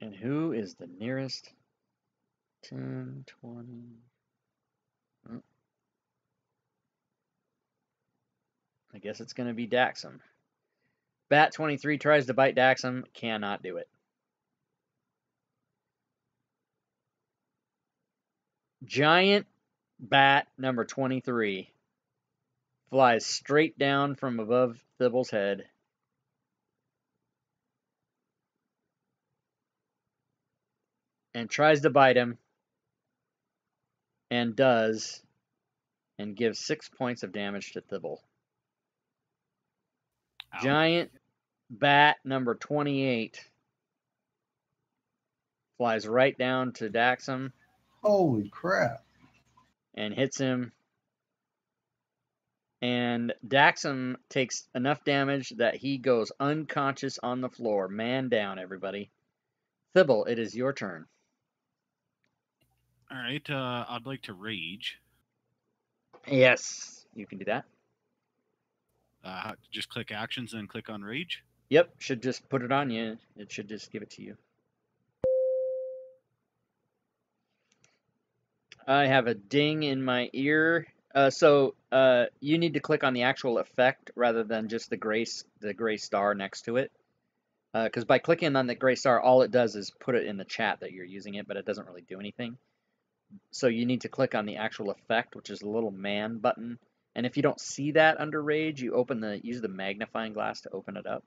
And who is the nearest? 10, 20. Oh. I guess it's going to be Daxum. Bat 23 tries to bite Daxum, cannot do it. Giant bat number 23 flies straight down from above Thibble's head. And tries to bite him. And does. And gives 6 points of damage to Thibble. Ow. Giant bat number 28 flies right down to Daxum Holy crap! and hits him. And Daxum takes enough damage that he goes unconscious on the floor. Man down, everybody. Thibble, it is your turn. All right. I'd like to rage. Yes, you can do that. Just click actions and click on rage. Yep, should just put it on you. It should just give it to you. I have a ding in my ear. So you need to click on the actual effect rather than just the gray star next to it. Because by clicking on the gray star, all it does is put it in the chat that you're using it, but it doesn't really do anything. So you need to click on the actual effect, which is the little man button. And if you don't see that under Rage, you use the magnifying glass to open it up.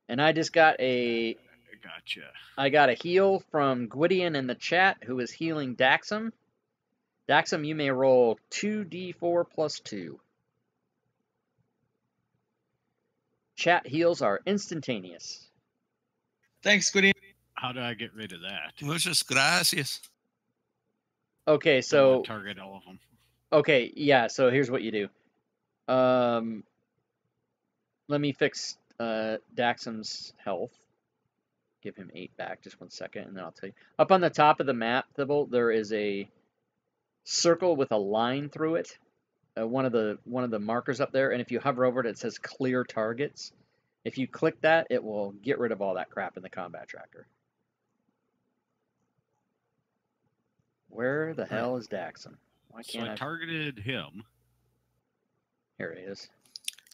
And I just got a Gotcha. I got a heal from Gwydion in the chat, who is healing Daxum. Daxum, you may roll 2d4 plus 2. Chat heals are instantaneous. Thanks, Goody. How do I get rid of that? Muchas gracias. Okay, Don't want so to target all of them. okay, yeah. So here's what you do. Let me fix Daxum's health. Give him 8 back. Just 1 second, and then I'll tell you. Up on the top of the map, Thibble, there is a circle with a line through it. One of the markers up there, and if you hover over it, it says clear targets. If you click that, it will get rid of all that crap in the combat tracker. Where the hell is Daxum? Why So can't I targeted him. Here he is.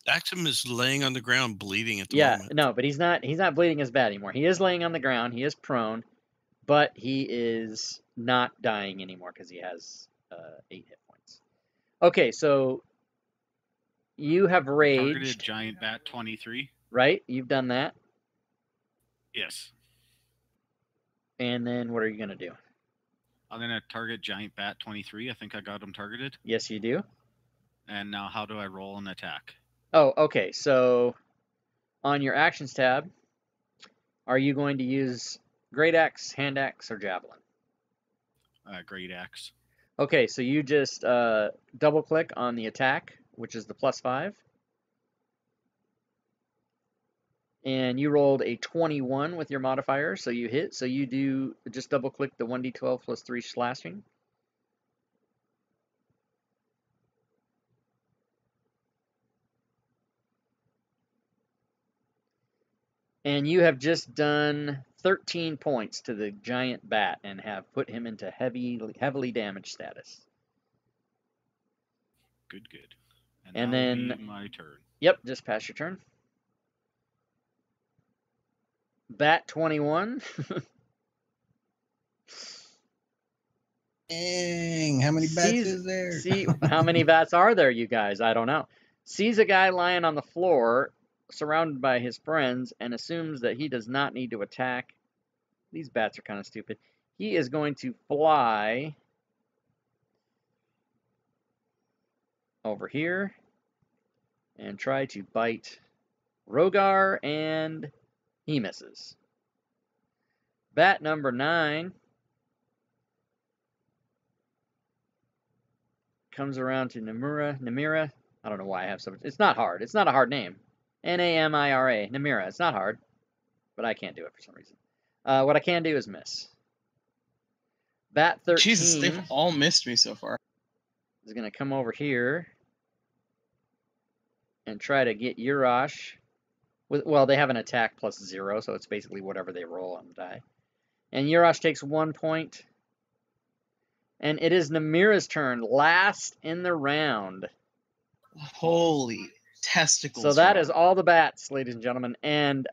Daxum is laying on the ground bleeding at the Yeah, moment. no, but he's not bleeding as bad anymore. He is laying on the ground. He is prone, but he is not dying anymore because he has 8 hit points. Okay, so you have Targeted raged, giant bat 23. right? You've done that. Yes. And then what are you going to do? I'm gonna target giant bat 23. I think I got him targeted. Yes, you do. And now, how do I roll an attack? Oh, okay. So on your actions tab, are you going to use great axe, hand axe, or javelin? Great axe. Okay, so you just double click on the attack, which is the +5. And you rolled a 21 with your modifier, so you hit. So you do just double click the 1d12 plus 3 slashing. And you have just done 13 points to the giant bat and have put him into heavily damaged status. Good, good. And that then- would be my turn. Yep, just pass your turn. Bat 21. Dang, how many bats is there? See, how many bats are there, you guys? I don't know. Sees a guy lying on the floor, surrounded by his friends, and assumes that he does not need to attack. These bats are kind of stupid. He is going to fly over here and try to bite Rogar, and he misses. Bat number 9 comes around to Namira. I don't know why I have so much. It's not hard. It's not a hard name. Namira. Namira. It's not hard. but I can't do it for some reason. What I can do is miss. Bat 13 Jesus, they've all missed me so far. is going to come over here and try to get Urash. Well, they have an attack plus 0, so it's basically whatever they roll on the die. And Urash takes 1 point. And it is Namira's turn, last in the round. Holy testicles. So that Rob. is all the bats, ladies and gentlemen. And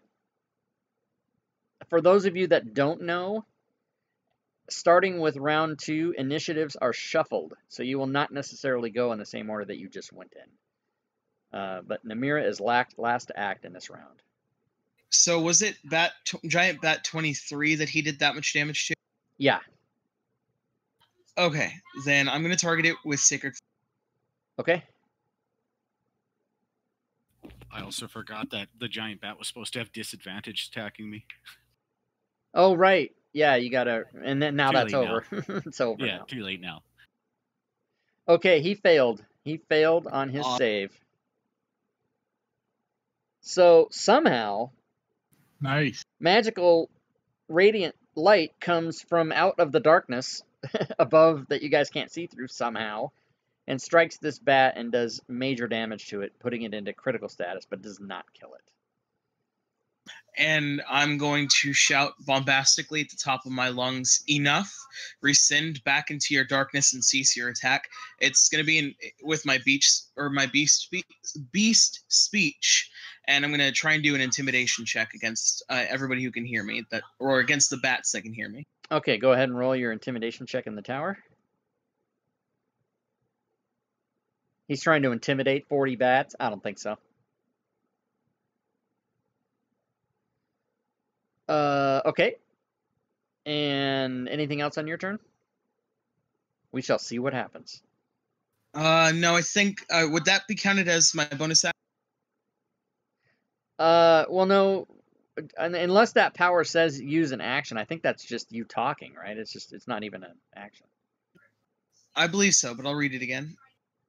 for those of you that don't know, starting with round 2, initiatives are shuffled. So you will not necessarily go in the same order that you just went in. But Namira is last to act in this round. So was it Giant Bat 23 that he did that much damage to? Yeah. Okay, then I'm going to target it with Sacred. Okay. I also forgot that the giant bat was supposed to have disadvantage attacking me. Oh, right. Yeah, you got to... And then now Too that's late over. It's over Yeah, now. too late now. Okay, he failed. He failed on his save. So somehow, Nice. magical radiant light comes from out of the darkness above that you guys can't see through somehow, and strikes this bat and does major damage to it, putting it into critical status, but does not kill it. And I'm going to shout bombastically at the top of my lungs, enough, rescind back into your darkness and cease your attack. It's going to be with my beast speech, and I'm going to try and do an intimidation check against everybody who can hear me, or against the bats that can hear me. Okay, go ahead and roll your intimidation check in the tower. He's trying to intimidate 40 bats? I don't think so. Okay. And anything else on your turn? We shall see what happens. No, I think, would that be counted as my bonus action? Well, no, unless that power says use an action, I think that's just you talking, right? It's not even an action. I believe so, but I'll read it again.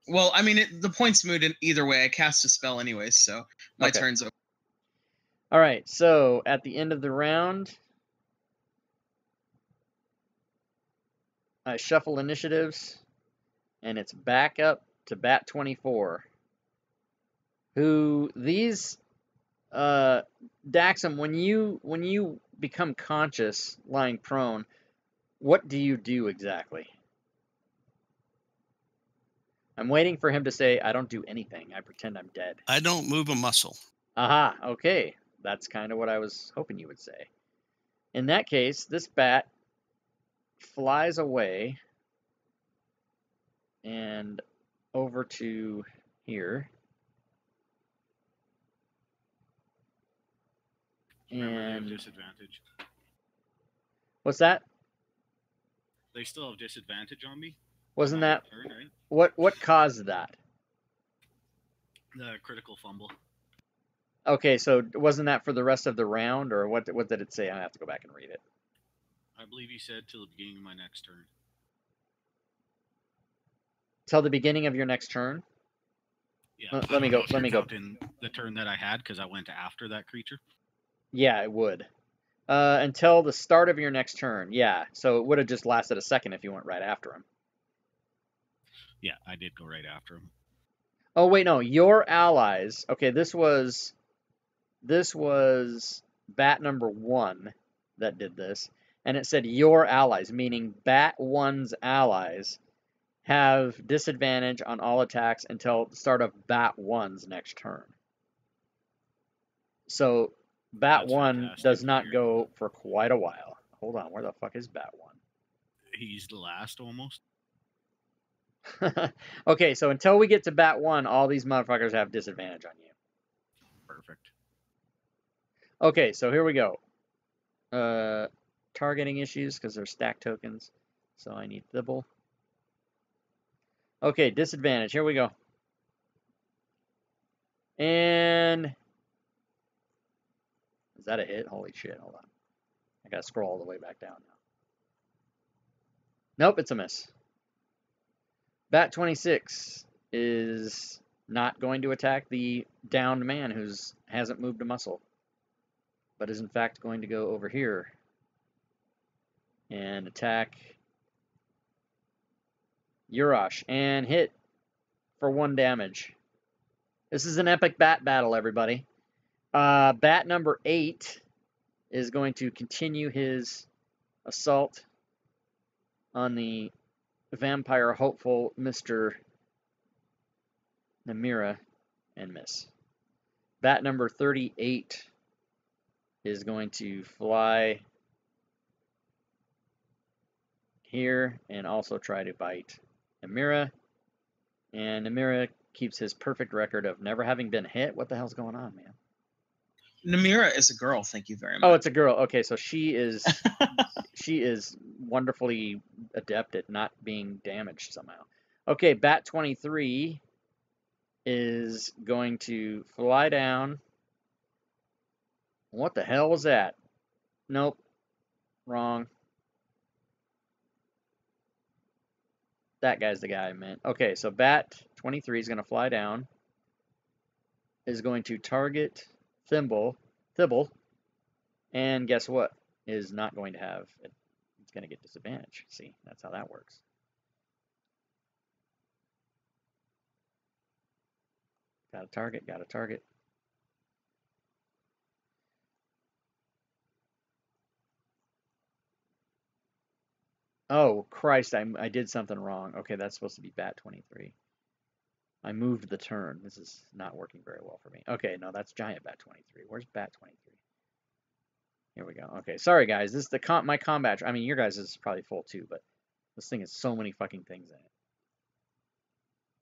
Well, I mean, the point's moot either way. I cast a spell anyways, so my turn's over. All right, so at the end of the round, I shuffle initiatives, and it's back up to Bat 24. Who these, Daxum, when you become conscious, lying prone, what do you do exactly? I'm waiting for him to say, I don't do anything. I pretend I'm dead. I don't move a muscle. Aha, okay. That's kind of what I was hoping you would say. In that case, this bat flies away and over to here. Remember, they have And disadvantage. what's that? They still have disadvantage on me. Wasn't that Turn, right? what caused that? The critical fumble. Okay, so wasn't that for the rest of the round, or what did it say? I have to go back and read it. I believe he said till the beginning of my next turn. Till the beginning of your next turn? Yeah. Let me go. Let me go. In the turn that I had, because I went after that creature. Yeah, it would. Until the start of your next turn. Yeah, so it would have just lasted a second if you went right after him. Yeah, I did go right after him. Oh wait, no, your allies. Okay, this was bat number 1 that did this, and it said your allies, meaning bat 1's allies have disadvantage on all attacks until the start of bat 1's next turn. So bat That's 1 fantastic does to not hear. go for quite a while. Hold on, where the fuck is bat 1? He's the last almost. Okay, so until we get to bat 1, all these motherfuckers have disadvantage on you. Perfect. Okay, so here we go. Targeting issues because they're stack tokens. So I need Thibble. Okay, disadvantage. Here we go. And is that a hit? Holy shit, hold on. I gotta scroll all the way back down now. Nope, it's a miss. Bat 26 is not going to attack the downed man who hasn't moved a muscle. but is in fact going to go over here and attack Urash and hit for 1 damage. This is an epic bat battle, everybody. Bat number 8 is going to continue his assault on the vampire hopeful Mr. Namira and miss. Bat number 38 is going to fly here and also try to bite Namira. And Namira keeps his perfect record of never having been hit. What the hell's going on, man? Namira is a girl. Thank you very much. Oh, it's a girl. Okay, so she is she is wonderfully adept at not being damaged somehow. Okay, Bat 23 is going to fly down. What the hell was that? Nope. Wrong. That guy's the guy I meant. Okay, so Bat 23 is going to fly down. Is going to target Thimble. And guess what? Is not going to have it. It's going to get disadvantage. See, that's how that works. Got a target, got a target. Oh, Christ, I did something wrong. Okay, that's supposed to be Bat 23. I moved the turn. This is not working very well for me. Okay, no, that's Giant Bat 23. Where's Bat 23? Here we go. Okay, sorry guys. This is my combat. I mean, your guys is probably full too, but this thing has so many fucking things in it.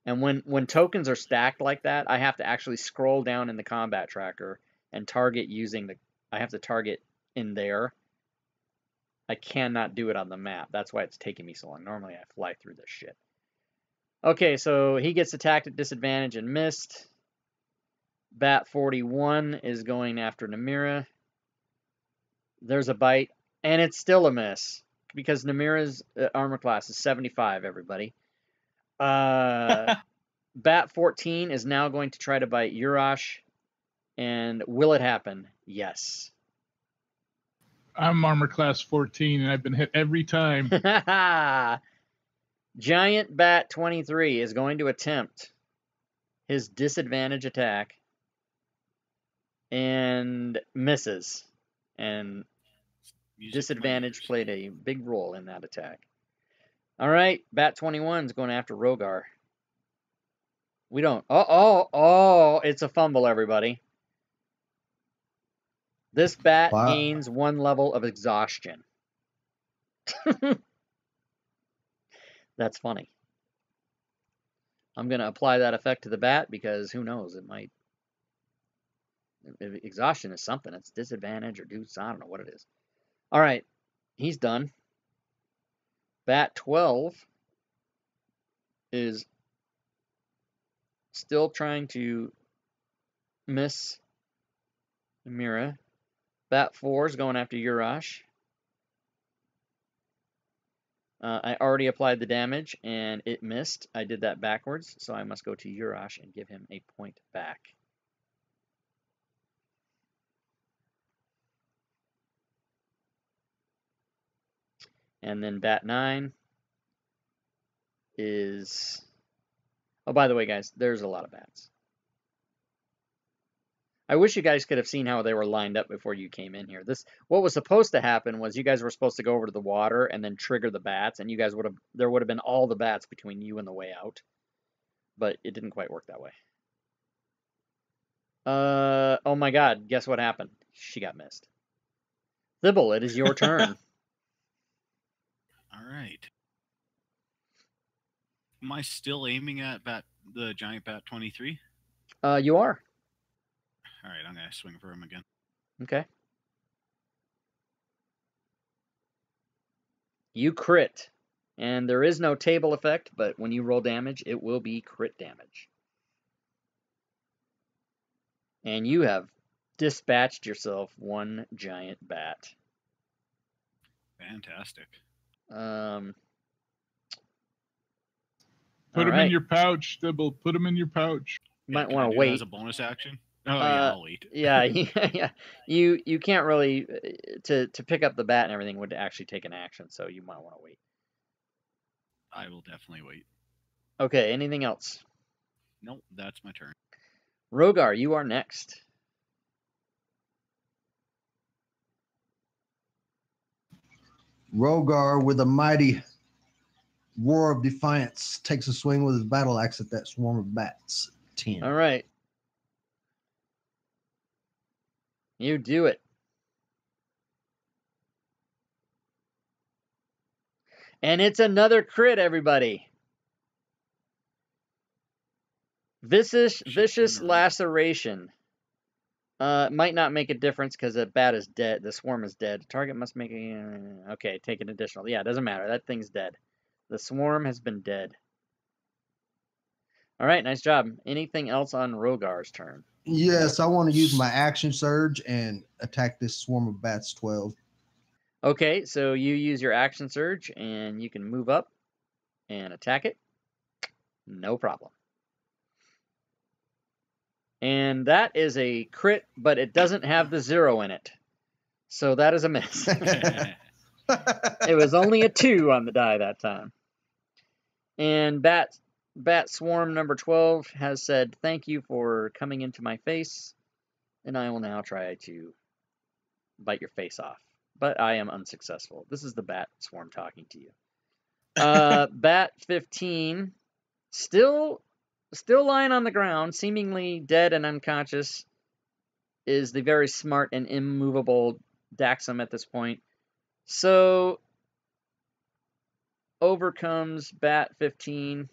And when tokens are stacked like that, I have to actually scroll down in the combat tracker and target using the. I have to target in there. I cannot do it on the map. That's why it's taking me so long. Normally I fly through this shit. Okay, so he gets attacked at disadvantage and missed. Bat 41 is going after Namira. There's a bite, and it's still a miss because Namira's armor class is 75, everybody. Bat 14 is now going to try to bite Urash, and will it happen? Yes. I'm armor class 14, and I've been hit every time. Giant Bat 23 is going to attempt his disadvantage attack and misses. And disadvantage played a big role in that attack. All right, Bat 21 is going after Rogar. We don't. Oh, it's a fumble, everybody. This bat gains 1 level of exhaustion. That's funny. I'm going to apply that effect to the bat because who knows, it might. Exhaustion is something. It's disadvantage or deuce. I don't know what it is. All right, he's done. Bat 12 is still trying to miss Namira. Bat 4 is going after Urash. I already applied the damage, and it missed. I did that backwards, so I must go to Urash and give him a point back. And then Bat 9 is... Oh, by the way, guys, there's a lot of bats. I wish you guys could have seen how they were lined up before you came in here. What was supposed to happen was you guys were supposed to go over to the water and then trigger the bats, and you guys there would have been all the bats between you and the way out. But it didn't quite work that way. Oh my god, guess what happened? She got missed. Thibble, it is your turn. All right. Am I still aiming at the giant bat 23? You are. All right, I'm going to swing for him again. Okay. You crit. And there is no table effect, but when you roll damage, it will be crit damage. And you have dispatched yourself 1 giant bat. Fantastic. Put him in your pouch, Dibble. Put him in your pouch. You might Can want I to do that wait. as a bonus action. Oh yeah, I'll wait. Yeah, yeah. You can't really to pick up the bat and everything would actually take an action, so you might want to wait. I will definitely wait. Okay, anything else? Nope, that's my turn. Rogar, you are next. Rogar, with a mighty roar of defiance, takes a swing with his battle axe at that swarm of bats. 10. All right. You do it. And it's another crit, everybody. Vicious laceration. Might not make a difference because the bat is dead. The swarm is dead. Target must make a... Okay, take an additional. Yeah, it doesn't matter. That thing's dead. The swarm has been dead. All right, nice job. Anything else on Rogar's turn? Yes, I want to use my action surge and attack this swarm of bats. 12. Okay, so you use your action surge and you can move up and attack it. No problem. And that is a crit, but it doesn't have the 0 in it. So that is a miss. It was only a 2 on the die that time. And Bat Swarm number 12 has said, "Thank you for coming into my face, and I will now try to bite your face off." But I am unsuccessful. This is the Bat Swarm talking to you. Bat 15, still lying on the ground, seemingly dead and unconscious, is the very smart and immovable Daxum at this point. So overcomes Bat 15,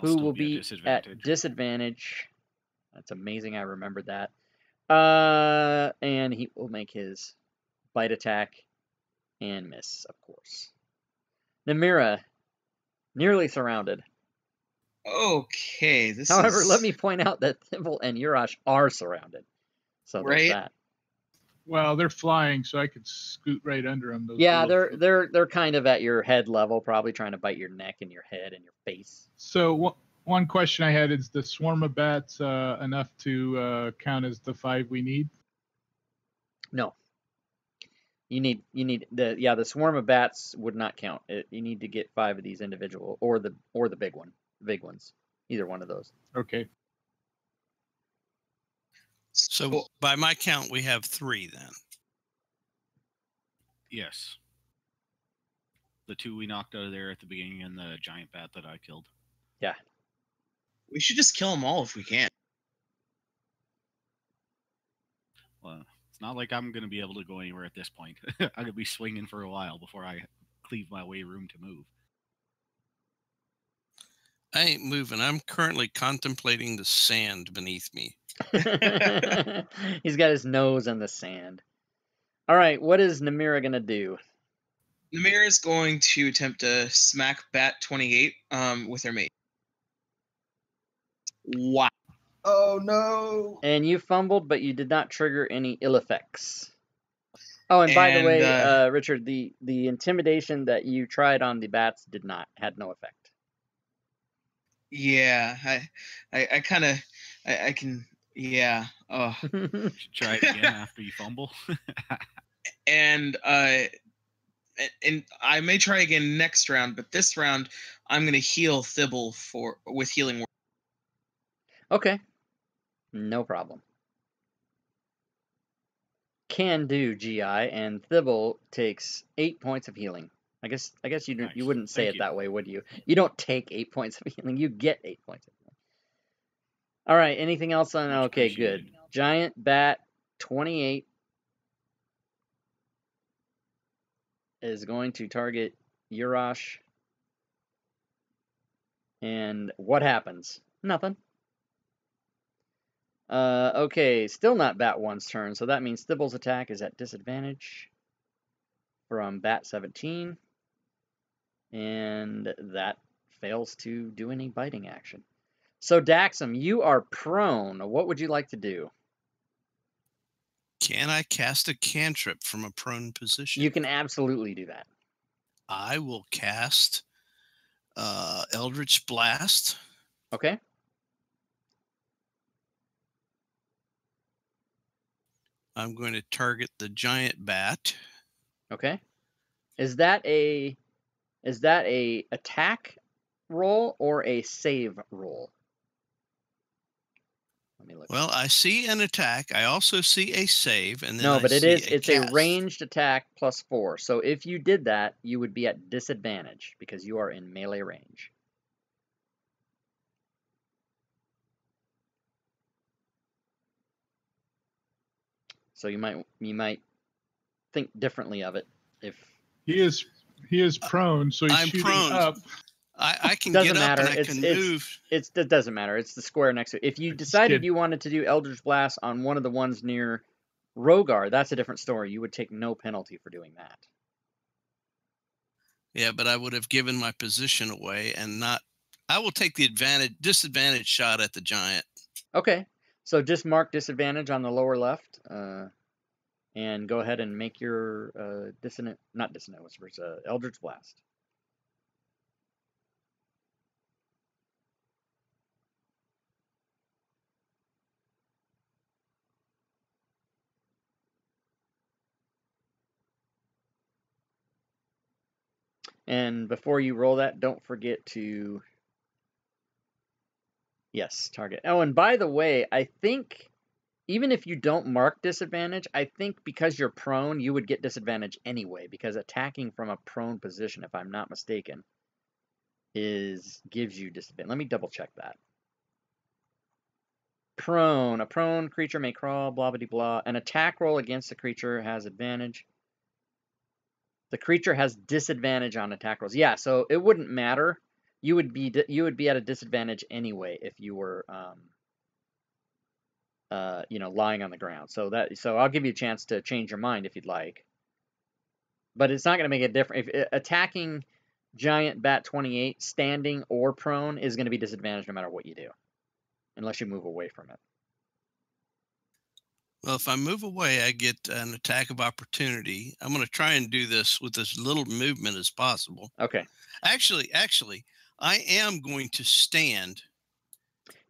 who will be at disadvantage. That's amazing. I remembered that. And he will make his bite attack and miss, of course. Namira, nearly surrounded. Okay, However, let me point out that Thimble and Urash are surrounded. So there's that. Well, they're flying, so I could scoot right under them. Yeah, they're kind of at your head level, probably trying to bite your neck and your head and your face. So one question I had is: the swarm of bats enough to count as the 5 we need? No. You need the swarm of bats would not count. You need to get 5 of these individual or the big ones, either one of those. Okay. So by my count, we have 3 then. Yes. The 2 we knocked out of there at the beginning and the giant bat that I killed. Yeah. We should just kill them all if we can. Well, it's not like I'm going to be able to go anywhere at this point. I'm going to be swinging for a while before I cleave my way room to move. I ain't moving. I'm currently contemplating the sand beneath me. He's got his nose in the sand. All right, what is Namira going to do? Namira is going to attempt to smack Bat 28 with her mate. Wow. Oh, no. And you fumbled, but you did not trigger any ill effects. Oh, and by the way, Richard, the intimidation that you tried on the bats had no effect. Yeah, I kind of, I can, yeah. Oh. You should try it again after you fumble. And I may try again next round, but this round I'm gonna heal Thibble with healing word. Okay, no problem. Can do, GI, and Thibble takes 8 points of healing. I guess you Nice. You wouldn't say Thank it you. that way, would you? You don't take 8 points of healing. You get 8 points of healing. All right. Anything else on? Much Okay, appreciated. good. Giant Bat 28 is going to target Urash. And what happens? Nothing. Okay, still not Bat 1's turn, so that means Thibble's attack is at disadvantage from Bat 17. And that fails to do any biting action. So, Daxum, you are prone. What would you like to do? Can I cast a cantrip from a prone position? You can absolutely do that. I will cast Eldritch Blast. Okay. I'm going to target the giant bat. Okay. Is that a attack roll or a save roll? Let me look. Well, I see an attack. I also see a save, and then No, but it's a cast. ranged attack +4. So if you did that, you would be at disadvantage because you are in melee range. So you might think differently of it if He is prone, so he's I'm shooting prone. up. I can doesn't get matter. up and I can move. It doesn't matter. It's the square next to it. If you decided you wanted to do Eldritch Blast on one of the ones near Rogar, that's a different story. You would take no penalty for doing that. Yeah, but I would have given my position away and not. I will take the disadvantage shot at the giant. Okay, so just mark disadvantage on the lower left, and go ahead and make your Eldritch Blast. And before you roll that, don't forget to, yes, target. Oh, and by the way, I think even if you don't mark disadvantage, I think because you're prone, you would get disadvantage anyway, because attacking from a prone position, if I'm not mistaken, gives you disadvantage. Let me double check that. Prone. A prone creature may crawl, blah, blah, blah. An attack roll against the creature has advantage. The creature has disadvantage on attack rolls. Yeah, so it wouldn't matter. You would be at a disadvantage anyway if you were lying on the ground. So I'll give you a chance to change your mind if you'd like. But it's not going to make a difference. If attacking giant bat 28 standing or prone is going to be disadvantaged no matter what you do, unless you move away from it. Well, if I move away, I get an attack of opportunity. I'm going to try and do this with as little movement as possible. Okay. Actually, I am going to stand.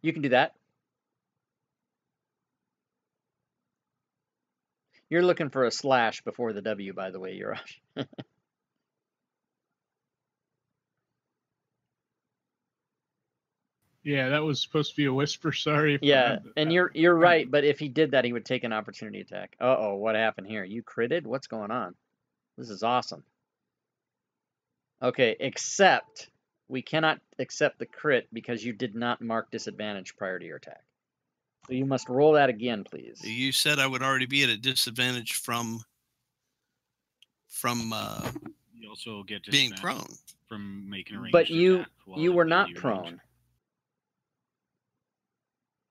You can do that. You're looking for a slash before the W, by the way, Urash. Yeah, that was supposed to be a whisper. Sorry. Yeah, and you're right, but if he did that, he would take an opportunity attack. Uh-oh, what happened here? You critted? What's going on? This is awesome. Okay, except we cannot accept the crit because you did not mark disadvantage prior to your attack. So you must roll that again, please. You said I would already be at a disadvantage from You also get being prone. from making a ranged But attack you were in not melee prone. range.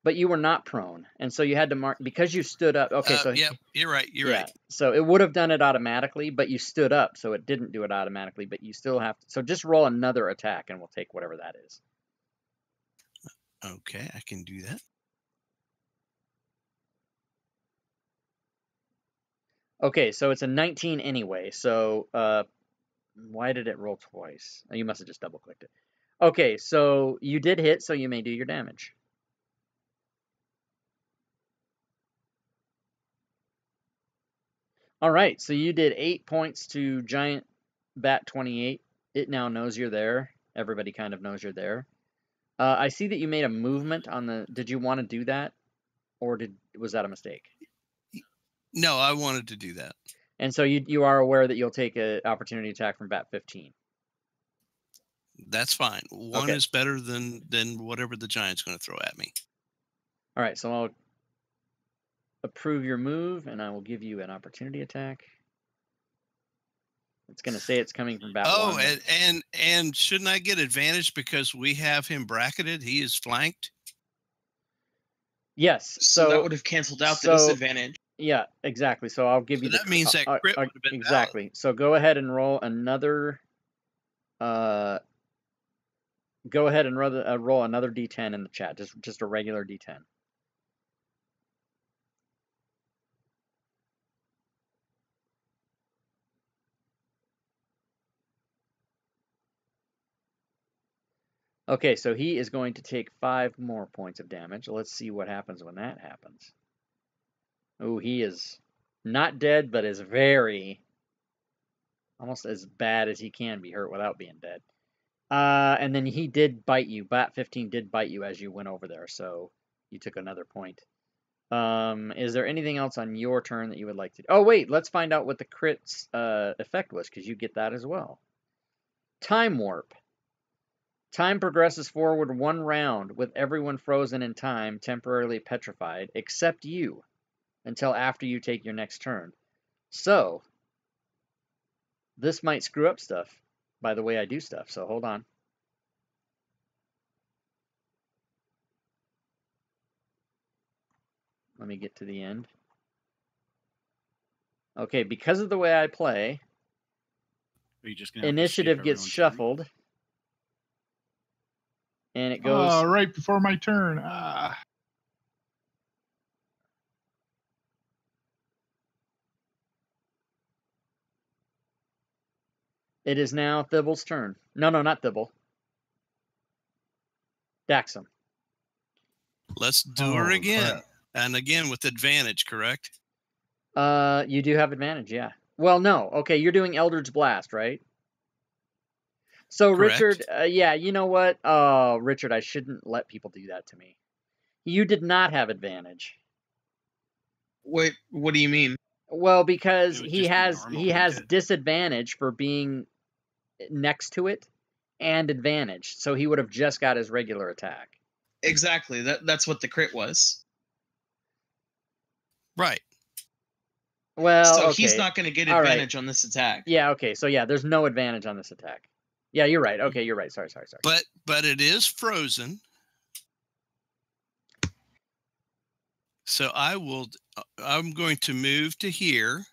But you were not prone, and so you had to mark because you stood up. Okay, so yeah, you're right. You're right. So it would have done it automatically, but you stood up, so it didn't do it automatically. But you still have to. So just roll another attack, and we'll take whatever that is. Okay, I can do that. Okay, so it's a 19 anyway. So why did it roll twice? Oh, you must have just double clicked it. Okay, so you did hit, so you may do your damage. All right, so you did 8 points to Giant Bat 28. It now knows you're there. Everybody kind of knows you're there. I see that you made a movement on the. Did you want to do that, or was that a mistake? No, I wanted to do that. And so you are aware that you'll take an opportunity attack from Bat 15. That's fine. One is better than whatever the giant's going to throw at me. All right, so I'll approve your move, and I will give you an opportunity attack. It's going to say it's coming from Bat 1. Oh, and shouldn't I get advantage because we have him bracketed? He is flanked? Yes. So that would have canceled out the disadvantage. Yeah, exactly. So I'll give you that means that crit would have been exactly. Valid. So go ahead and roll another. Go ahead and roll another D10 in the chat. Just a regular D10. Okay, so he is going to take 5 more points of damage. Let's see what happens when that happens. Oh, he is not dead, but is very, almost as bad as he can be hurt without being dead. And then he did bite you. Bat 15 did bite you as you went over there, so you took another point. Is there anything else on your turn that you would like to do? Oh, wait, let's find out what the crit's effect was, because you get that as well. Time warp. Time progresses forward 1 round with everyone frozen in time, temporarily petrified, except you, until after you take your next turn. So, this might screw up stuff by the way I do stuff, so hold on. Let me get to the end. Okay, because of the way I play, Are you just gonna have to skip initiative gets everyone's turn? shuffled. And it goes... Oh, right before my turn. Ah. It is now Thibble's turn. No, not Thibble. Daxam. Let's do her Oh, again. crap. And again with advantage, correct? You do have advantage, yeah. Well, no. Okay, you're doing Eldritch Blast, right? So, Correct. Richard, yeah, you know what? Oh, Richard, I shouldn't let people do that to me. You did not have advantage. Wait, what do you mean? Well, because It would he just be has normal, he has wouldn't it? disadvantage for being next to it and advantage. So he would have just got his regular attack. Exactly. That's what the crit was. Right. Well, So okay. he's not going to get All right. advantage on this attack. Yeah, okay. So yeah, there's no advantage on this attack. Yeah, you're right. Okay, you're right. Sorry. But it is frozen. So I'm going to move to here.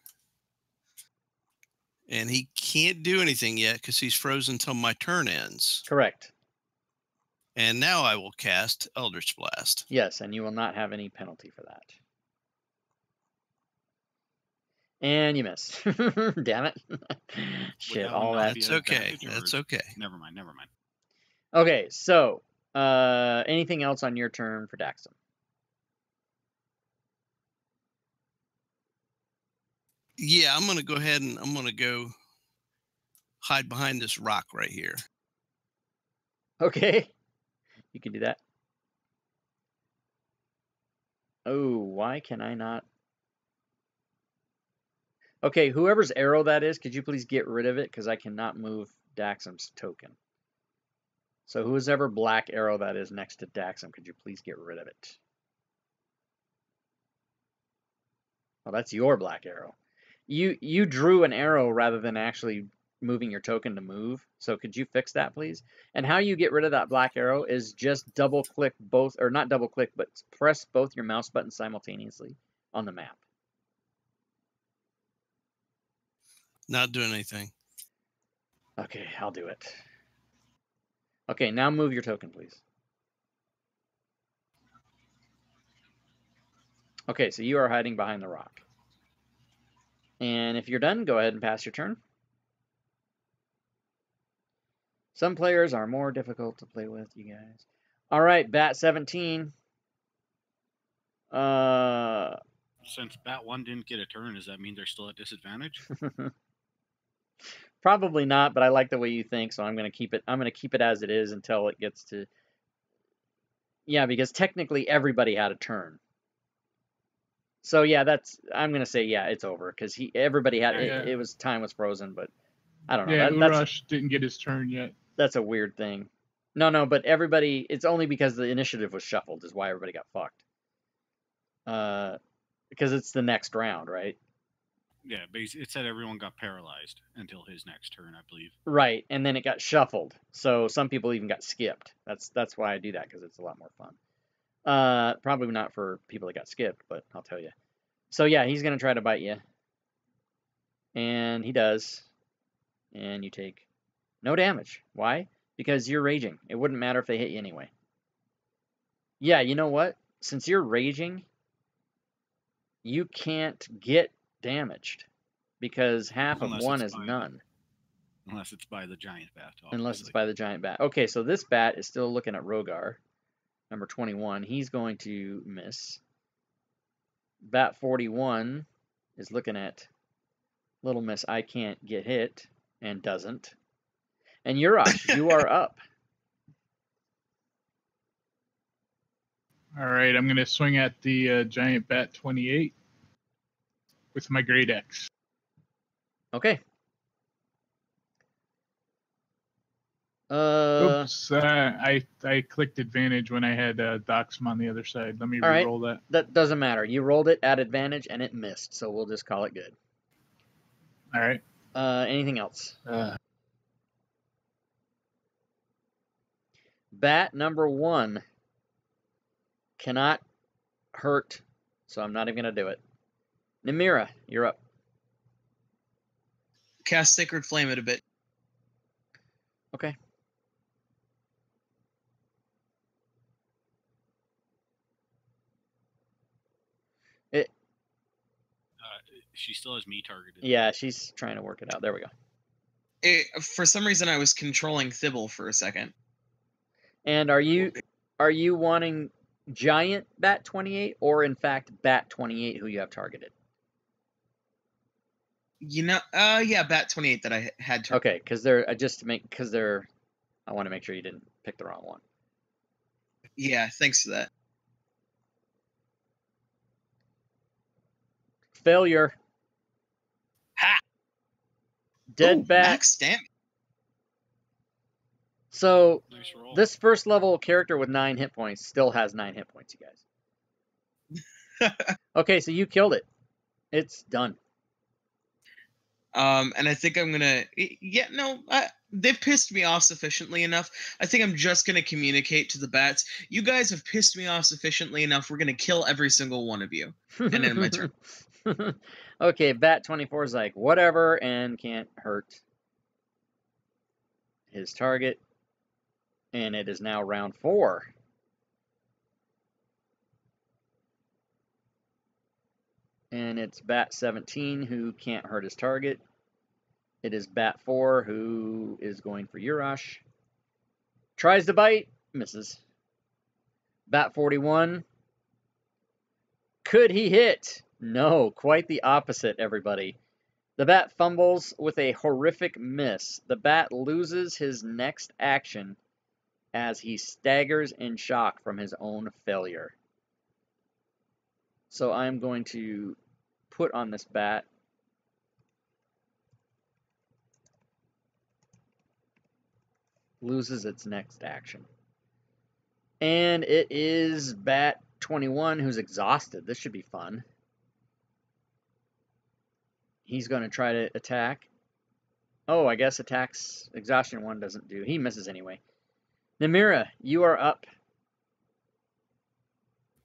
And he can't do anything yet because he's frozen till my turn ends. Correct. And now I will cast Eldritch Blast. Yes, and you will not have any penalty for that. And you miss. Damn it. Shit, that all one not that. be That's an okay. advantage, or- That's okay. Never mind. Okay, so anything else on your turn for Daxam? Yeah, I'm going to go ahead and I'm going to go hide behind this rock right here. Okay. You can do that. Oh, why can I not? Okay, whoever's arrow that is, could you please get rid of it? Because I cannot move Daxam's token. So whoever black arrow that is next to Daxam, could you please get rid of it? Oh, that's your black arrow. You drew an arrow rather than actually moving your token to move. So could you fix that, please? And how you get rid of that black arrow is just double click both, or not double click, but press both your mouse buttons simultaneously on the map. Not doing anything. Okay, I'll do it. Okay, now move your token, please. Okay, so you are hiding behind the rock. And if you're done, go ahead and pass your turn. Some players are more difficult to play with, you guys. All right, Bat 17. Since Bat 1 didn't get a turn, does that mean they're still at disadvantage? Probably not, but I like the way you think, so I'm going to keep it. I'm going to keep it as it is until it gets to. Yeah, because technically everybody had a turn. So yeah, I'm going to say yeah, it's over because everybody had Yeah. it was time was frozen, but I don't know. Yeah, That's Urash didn't get his turn yet. that's a weird thing. No, but everybody. It's only because the initiative was shuffled is why everybody got fucked. Because it's the next round, right? Yeah, it said everyone got paralyzed until his next turn, I believe. Right, and then it got shuffled. So some people even got skipped. That's why I do that, because it's a lot more fun. Probably not for people that got skipped, but I'll tell you. So yeah, he's gonna try to bite you, and he does, and you take no damage. Why? Because you're raging. It wouldn't matter if they hit you anyway. Yeah, you know what? Since you're raging, you can't get damaged because half Unless of one it's is by- none. Unless it's by the giant bat. Unless it's obviously. by the giant bat. Okay, so this bat is still looking at Rogar, number 21. He's going to miss. Bat 41 is looking at Little Miss I Can't Get Hit and doesn't. And Urash, you are up. All right, I'm going to swing at the giant bat 28 with my great X. Okay. Oops, I clicked advantage when I had Doxum on the other side. Let me all right. re-roll that. That doesn't matter. You rolled it at advantage and it missed, so we'll just call it good. All right. Anything else? Bat number 1 cannot hurt, so I'm not even going to do it. Namira, you're up. Cast Sacred Flame it a bit. Okay. She still has me targeted. Yeah, she's trying to work it out. There we go. For some reason, I was controlling Thibble for a second. And are you wanting giant Bat 28 or in fact Bat 28 who you have targeted? You know, yeah, Bat 28 that I had targeted. Okay, because they're I want to make sure you didn't pick the wrong one. Yeah, thanks for that. Failure. Ha! Dead Ooh, bat. Max damage. So Nice roll. this first level character with 9 hit points still has 9 hit points, you guys. Okay, so you killed it. It's done. And I think I'm gonna. Yeah, no, they've pissed me off sufficiently enough. I think I'm just gonna communicate to the bats. You guys have pissed me off sufficiently enough. We're gonna kill every single one of you. And then my turn. Okay, Bat 24 is like, whatever, and can't hurt his target. And it is now round 4. And it's Bat 17 who can't hurt his target. It is Bat 4 who is going for Urash. Tries to bite, misses. Bat 41. Could he hit? No, quite the opposite, everybody. The bat fumbles with a horrific miss. The bat loses his next action as he staggers in shock from his own failure. So I'm going to put on this bat loses its next action. And it is Bat 21 who's exhausted. This should be fun. He's going to try to attack. Oh, I guess attacks exhaustion 1 doesn't do. He misses anyway. Namira, you are up.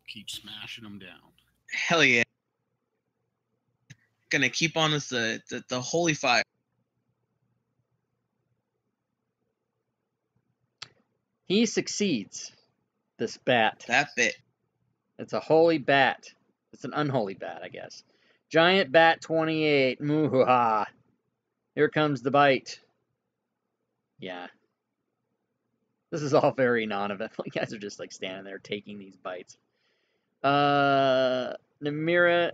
Keep smashing them down. Hell yeah. Gonna keep on with the holy fire. He succeeds. This bat. That bit. It's a holy bat. It's an unholy bat, I guess. Giant Bat 28. Moo-ha. Here comes the bite. Yeah. This is all very non-eventful. You guys are just like standing there taking these bites. Namira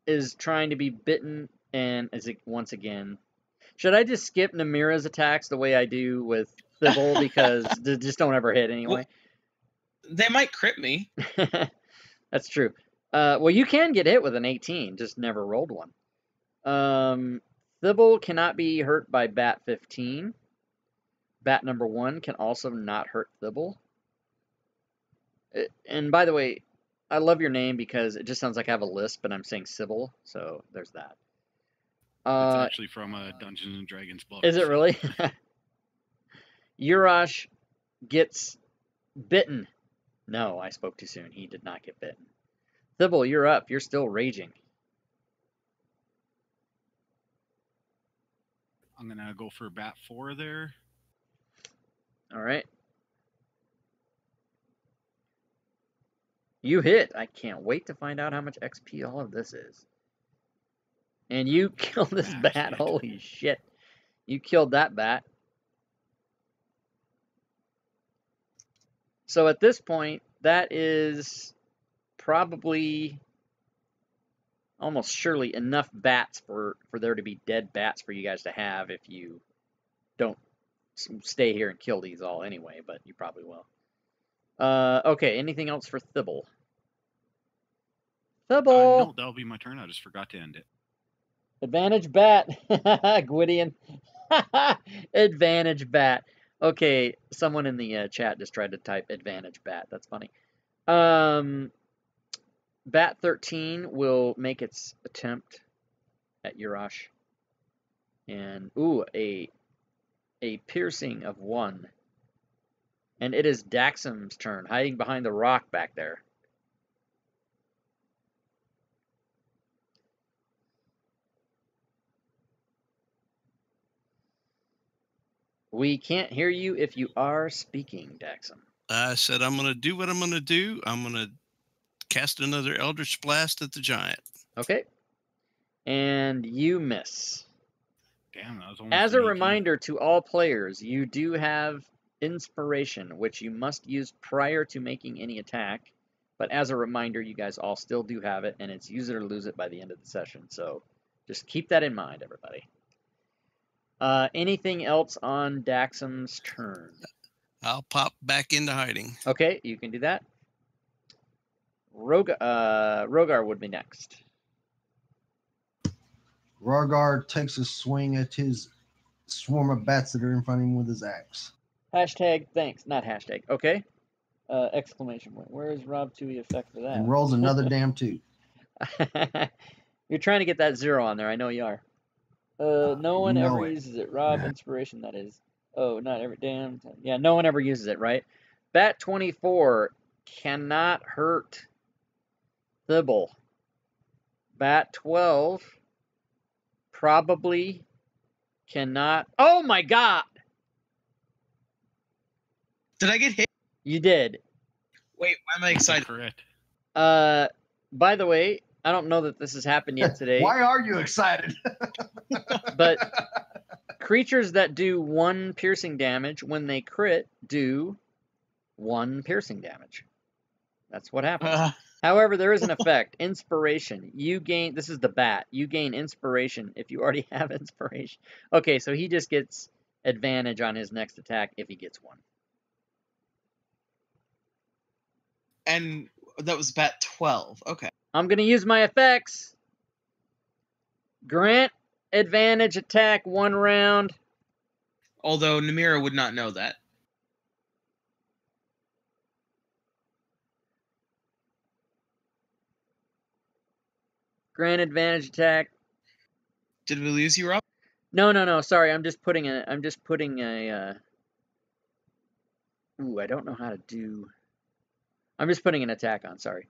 is trying to be bitten and is it once again. Should I just skip Namira's attacks the way I do with Thibble because they just don't ever hit anyway? Well, they might crit me. That's true. Well, you can get hit with an 18, just never rolled one. Thibble cannot be hurt by Bat 15. Bat number 1 can also not hurt Thibble. And by the way, I love your name because it just sounds like I have a lisp, but I'm saying Sybil, so there's that. It's actually from a Dungeons and Dragons book. Is it really? Urash gets bitten. No, I spoke too soon. He did not get bitten. Thibble, you're up. You're still raging. I'm going to go for Bat 4 there. All right. You hit. I can't wait to find out how much XP all of this is. And you killed this bat. Holy shit. You killed that bat. So at this point, that is probably almost surely enough bats for there to be dead bats for you guys to have if you don't stay here and kill these all anyway, but you probably will. Okay, anything else for Thibble? Thibble! No, that'll be my turn. I just forgot to end it. Advantage bat. Gwydion. Advantage bat. Okay, someone in the chat just tried to type advantage bat. That's funny. Bat 13 will make its attempt at Urash. And, ooh, a piercing of 1. And it is Daxam's turn, hiding behind the rock back there. We can't hear you if you are speaking, Daxam. I said I'm going to do what I'm going to do. I'm going to cast another Eldritch Blast at the giant. Okay. And you miss. Damn, that was almost As an a 18. reminder to all players, you do have Inspiration, which you must use prior to making any attack. But as a reminder, you guys all still do have it, and it's use it or lose it by the end of the session. So just keep that in mind, everybody. Anything else on Daxam's turn? I'll pop back into hiding. Okay, you can do that. Rogar would be next. Rogar takes a swing at his swarm of bats that are in front of him with his axe. Hashtag thanks, not hashtag. Okay. Exclamation point. Where is Rob 2e effect for that? And rolls another damn 2. You're trying to get that 0 on there. I know you are. No one know ever it. uses it. Rob, Yeah. Inspiration, that is. Oh, not every damn time. Yeah, no one ever uses it, right? Bat 24 cannot hurt Thibble. Bat 12 probably cannot. Oh my god! Did I get hit? You did. Wait, why am I excited? Correct. By the way, I don't know that this has happened yet today. Why are you excited? But creatures that do 1 piercing damage, when they crit, do 1 piercing damage. That's what happens. However, there is an effect. Inspiration. You gain... This is the bat. You gain inspiration if you already have inspiration. Okay, so he just gets advantage on his next attack if he gets 1. And that was bat 12. Okay. I'm going to use my effects. Grant advantage attack 1 round. Although Namira would not know that. Grant advantage attack. Did we lose you, Rob? No. Sorry, I'm just putting a. Ooh, I don't know how to do. I'm just putting an attack on. Sorry.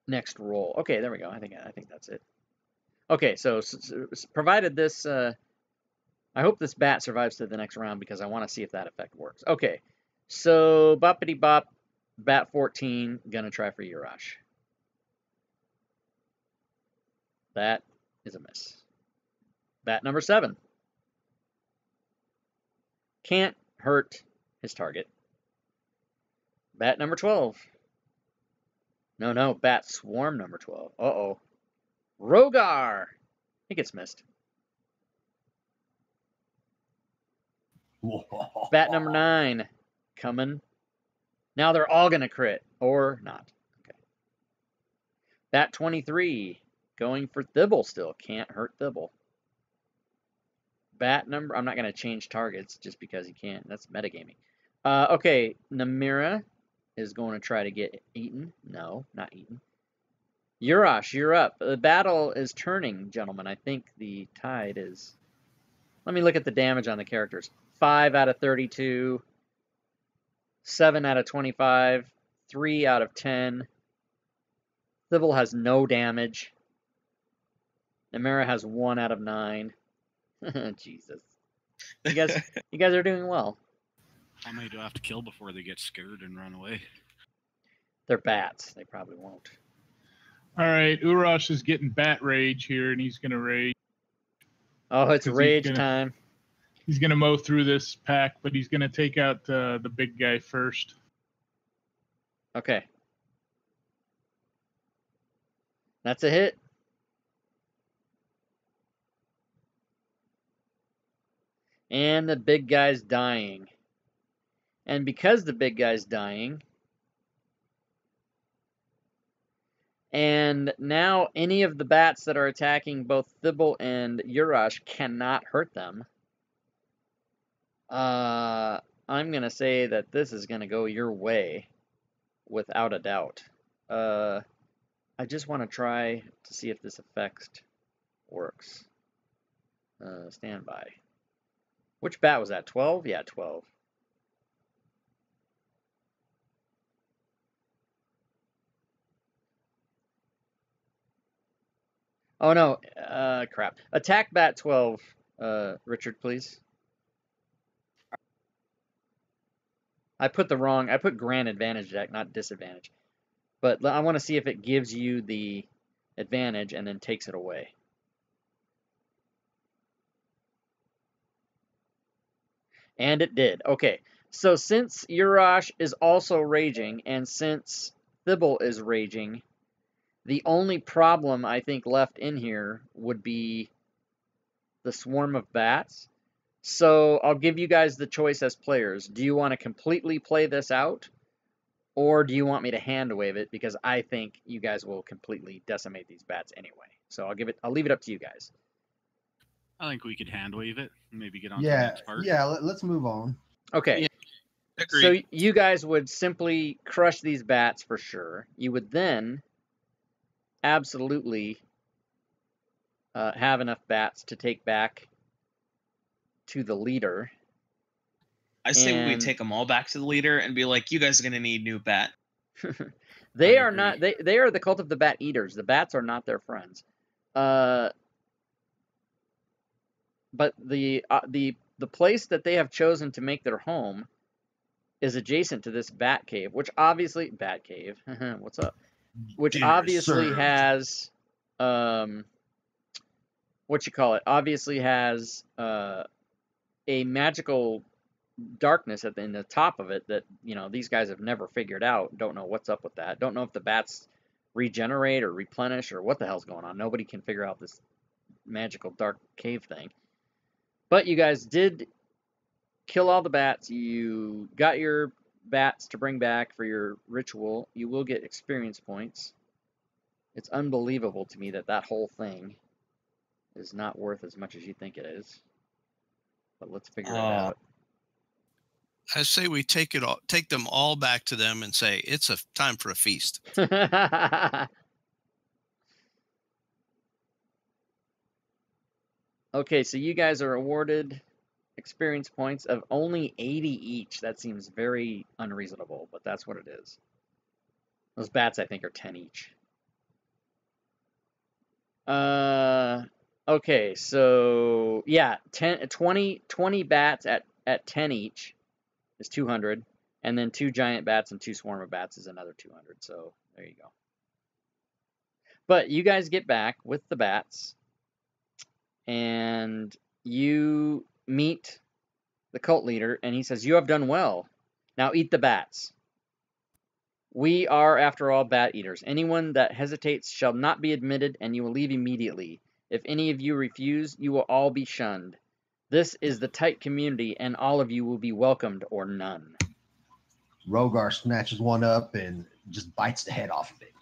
Next roll. Okay, there we go. I think that's it. Okay, so provided this. I hope this bat survives to the next round because I want to see if that effect works. Okay, so boppity bop, bat 14, gonna try for Urash. That is a miss. Bat number 7. Can't hurt his target. Bat number 12. No, bat swarm number 12. Uh-oh. Rogar! He gets missed. Bat number 9. Coming. Now they're all going to crit. Or not. Okay. Bat 23. Going for Thibble still. Can't hurt Thibble. Bat number... I'm not going to change targets just because he can't. That's metagaming. Okay. Namira is going to try to get eaten. No, not eaten. Urash, you're up. The battle is turning, gentlemen. I think the tide is... Let me look at the damage on the characters. 5 out of 32. 7 out of 25. 3 out of 10. Thibble has no damage. Namira has 1 out of 9. Jesus. You guys are doing well. How many do I have to kill before they get scared and run away? They're bats. They probably won't. All right, Urash is getting bat rage here, and he's going to rage. Oh, it's 'Cause rage time. He's going to mow through this pack, but he's going to take out the big guy first. Okay. That's a hit. And the big guy's dying. And because the big guy's dying, and now any of the bats that are attacking both Thibble and Urash cannot hurt them, I'm going to say that this is going to go your way, without a doubt. I just want to try to see if this effect works. Stand by. Which bat was that? 12? Yeah, 12. Oh no, crap. Attack bat 12, Richard, please. I put grant advantage deck, not disadvantage. But I want to see if it gives you the advantage and then takes it away. And it did. Okay, so since Urash is also raging, and since Thibble is raging, the only problem I think left in here would be the swarm of bats. So I'll give you guys the choice as players. Do you want to completely play this out? Or do you want me to hand wave it? Because I think you guys will completely decimate these bats anyway. So I'll leave it up to you guys. I think we could hand wave it. Maybe get on to the Yeah, next part. yeah. Let's move on. Okay. Yeah, So agreed. you guys would simply crush these bats for sure. You would then absolutely have enough bats to take back to the leader. I say we and- take them all back to the leader and be like, you guys are going to need new bat. They I are agree. not. They are the cult of the bat eaters. The bats are not their friends. But the place that they have chosen to make their home is adjacent to this bat cave, which obviously what's up? Which Dinner obviously served. has obviously has a magical darkness in the top of it that these guys have never figured out. Don't know what's up with that. Don't know if the bats regenerate or replenish or what the hell's going on. Nobody can figure out this magical dark cave thing. But you guys did kill all the bats. You got your bats to bring back for your ritual. You will get experience points. It's unbelievable to me that whole thing is not worth as much as you think it is. But let's figure it out. I say we take them all back to them and say it's a time for a feast. Okay, so you guys are awarded experience points of only 80 each. That seems very unreasonable, but that's what it is. Those bats, I think, are 10 each. Okay, so yeah, 20 bats at 10 each is 200, and then 2 giant bats and 2 swarm of bats is another 200. So there you go. But you guys get back with the bats, and you meet the cult leader, and he says, "You have done well. Now eat the bats. We are, after all, bat eaters. Anyone that hesitates shall not be admitted, and you will leave immediately. If any of you refuse, you will all be shunned. This is the tight community, and all of you will be welcomed or none." Rogar snatches one up and just bites the head off of it.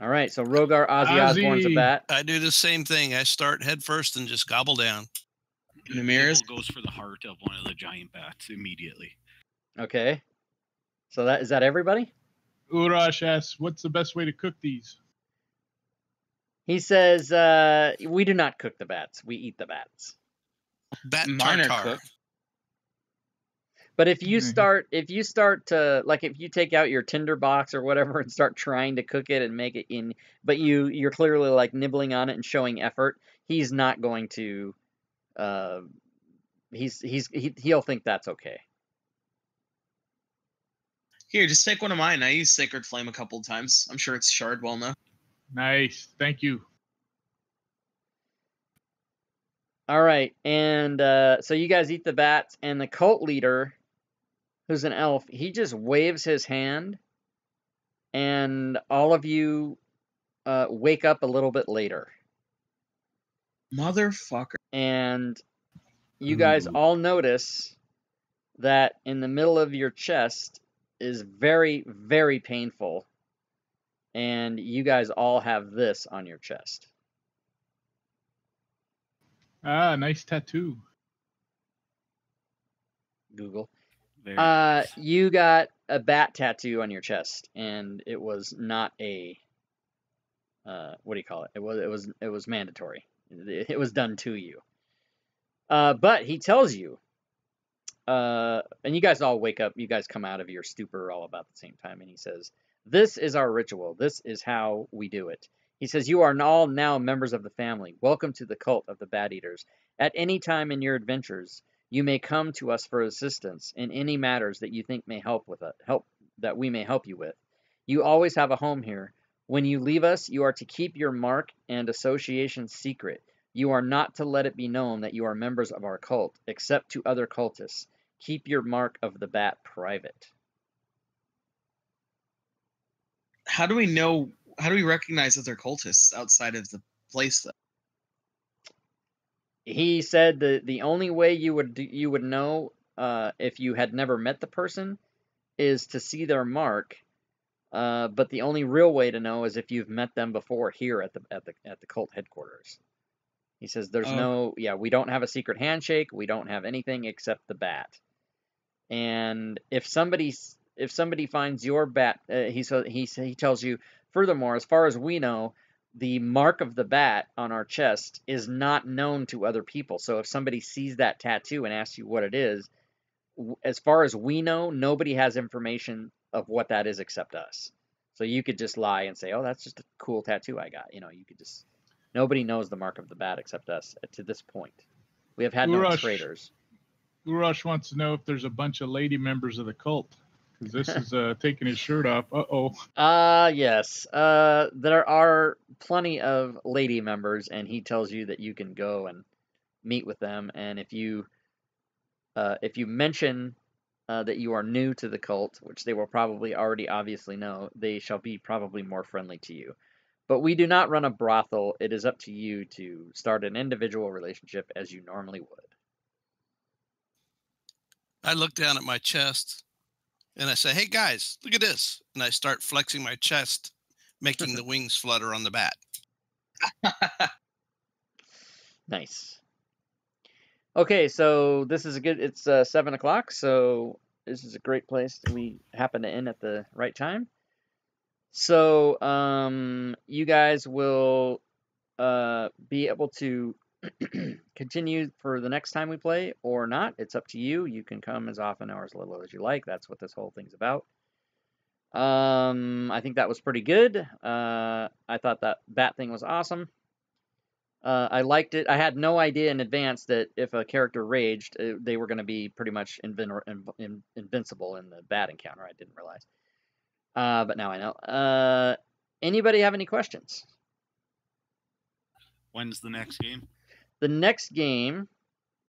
All right, so Rogar Ozzy Osbourne's a Ozzy. bat. I do the same thing. I start head first and just gobble down. Namir's? Thibble goes for the heart of one of the giant bats immediately. Okay. So is that everybody? Urash asks, what's the best way to cook these? He says, "We do not cook the bats. We eat the bats." Bat Mine are tartare. cooked. But if you Mhm. start to, like, if you take out your tinder box or whatever and start trying to cook it and make it in, but you're clearly like nibbling on it and showing effort, he's not going to. He'll think that's okay. Here, just take one of mine. I used Sacred Flame a couple of times. I'm sure it's shard well enough. Nice. Thank you. All right, and so you guys eat the bats, and the cult leader, who's an elf, he just waves his hand, and all of you wake up a little bit later. Motherfucker. And you guys all notice that in the middle of your chest is very, very painful. And you guys all have this on your chest. Ah, nice tattoo. Google. Very nice. You got a bat tattoo on your chest, and it was not a what do you call it? It was mandatory. It was done to you. But he tells you, and you guys all wake up. You guys come out of your stupor all about the same time, and he says, "This is our ritual. This is how we do it." He says, "You are all now members of the family. Welcome to the cult of the Bat Eaters. At any time in your adventures, you may come to us for assistance in any matters that you think may help that we may help you with. You always have a home here. When you leave us, you are to keep your mark and association secret. You are not to let it be known that you are members of our cult, except to other cultists. Keep your mark of the bat private." How do we recognize that they're cultists outside of the place, though? He said that the only way you would know if you had never met the person is to see their mark. But the only real way to know is if you've met them before here at the cult headquarters. He says there's we don't have a secret handshake. We don't have anything except the bat. And if somebody finds your bat, he tells you, furthermore, as far as we know, the mark of the bat on our chest is not known to other people. So if somebody sees that tattoo and asks you what it is, as far as we know, nobody has information of what that is except us. So you could just lie and say, "Oh, that's just a cool tattoo I got." You could just. Nobody knows the mark of the bat except us to this point. We have had no traitors. Urash wants to know if there's a bunch of lady members of the cult, because this is taking his shirt off. Uh-oh. Yes. There are plenty of lady members, and he tells you that you can go and meet with them. And if you mention that you are new to the cult, which they will probably already obviously know, they shall be probably more friendly to you. But we do not run a brothel. It is up to you to start an individual relationship as you normally would. I look down at my chest and I say, "Hey guys, look at this." And I start flexing my chest, making the wings flutter on the bat. Nice. Okay, so this is it's 7 o'clock, so this is a great place. We happen to end at the right time. So you guys will be able to continue for the next time we play or not. It's up to you. You can come as often or as little as you like. That's what this whole thing's about. I think that was pretty good. I thought that bat thing was awesome. I liked it. I had no idea in advance that if a character raged, they were going to be pretty much invincible in the bat encounter. I didn't realize. But now I know. Anybody have any questions? When's the next game? The next game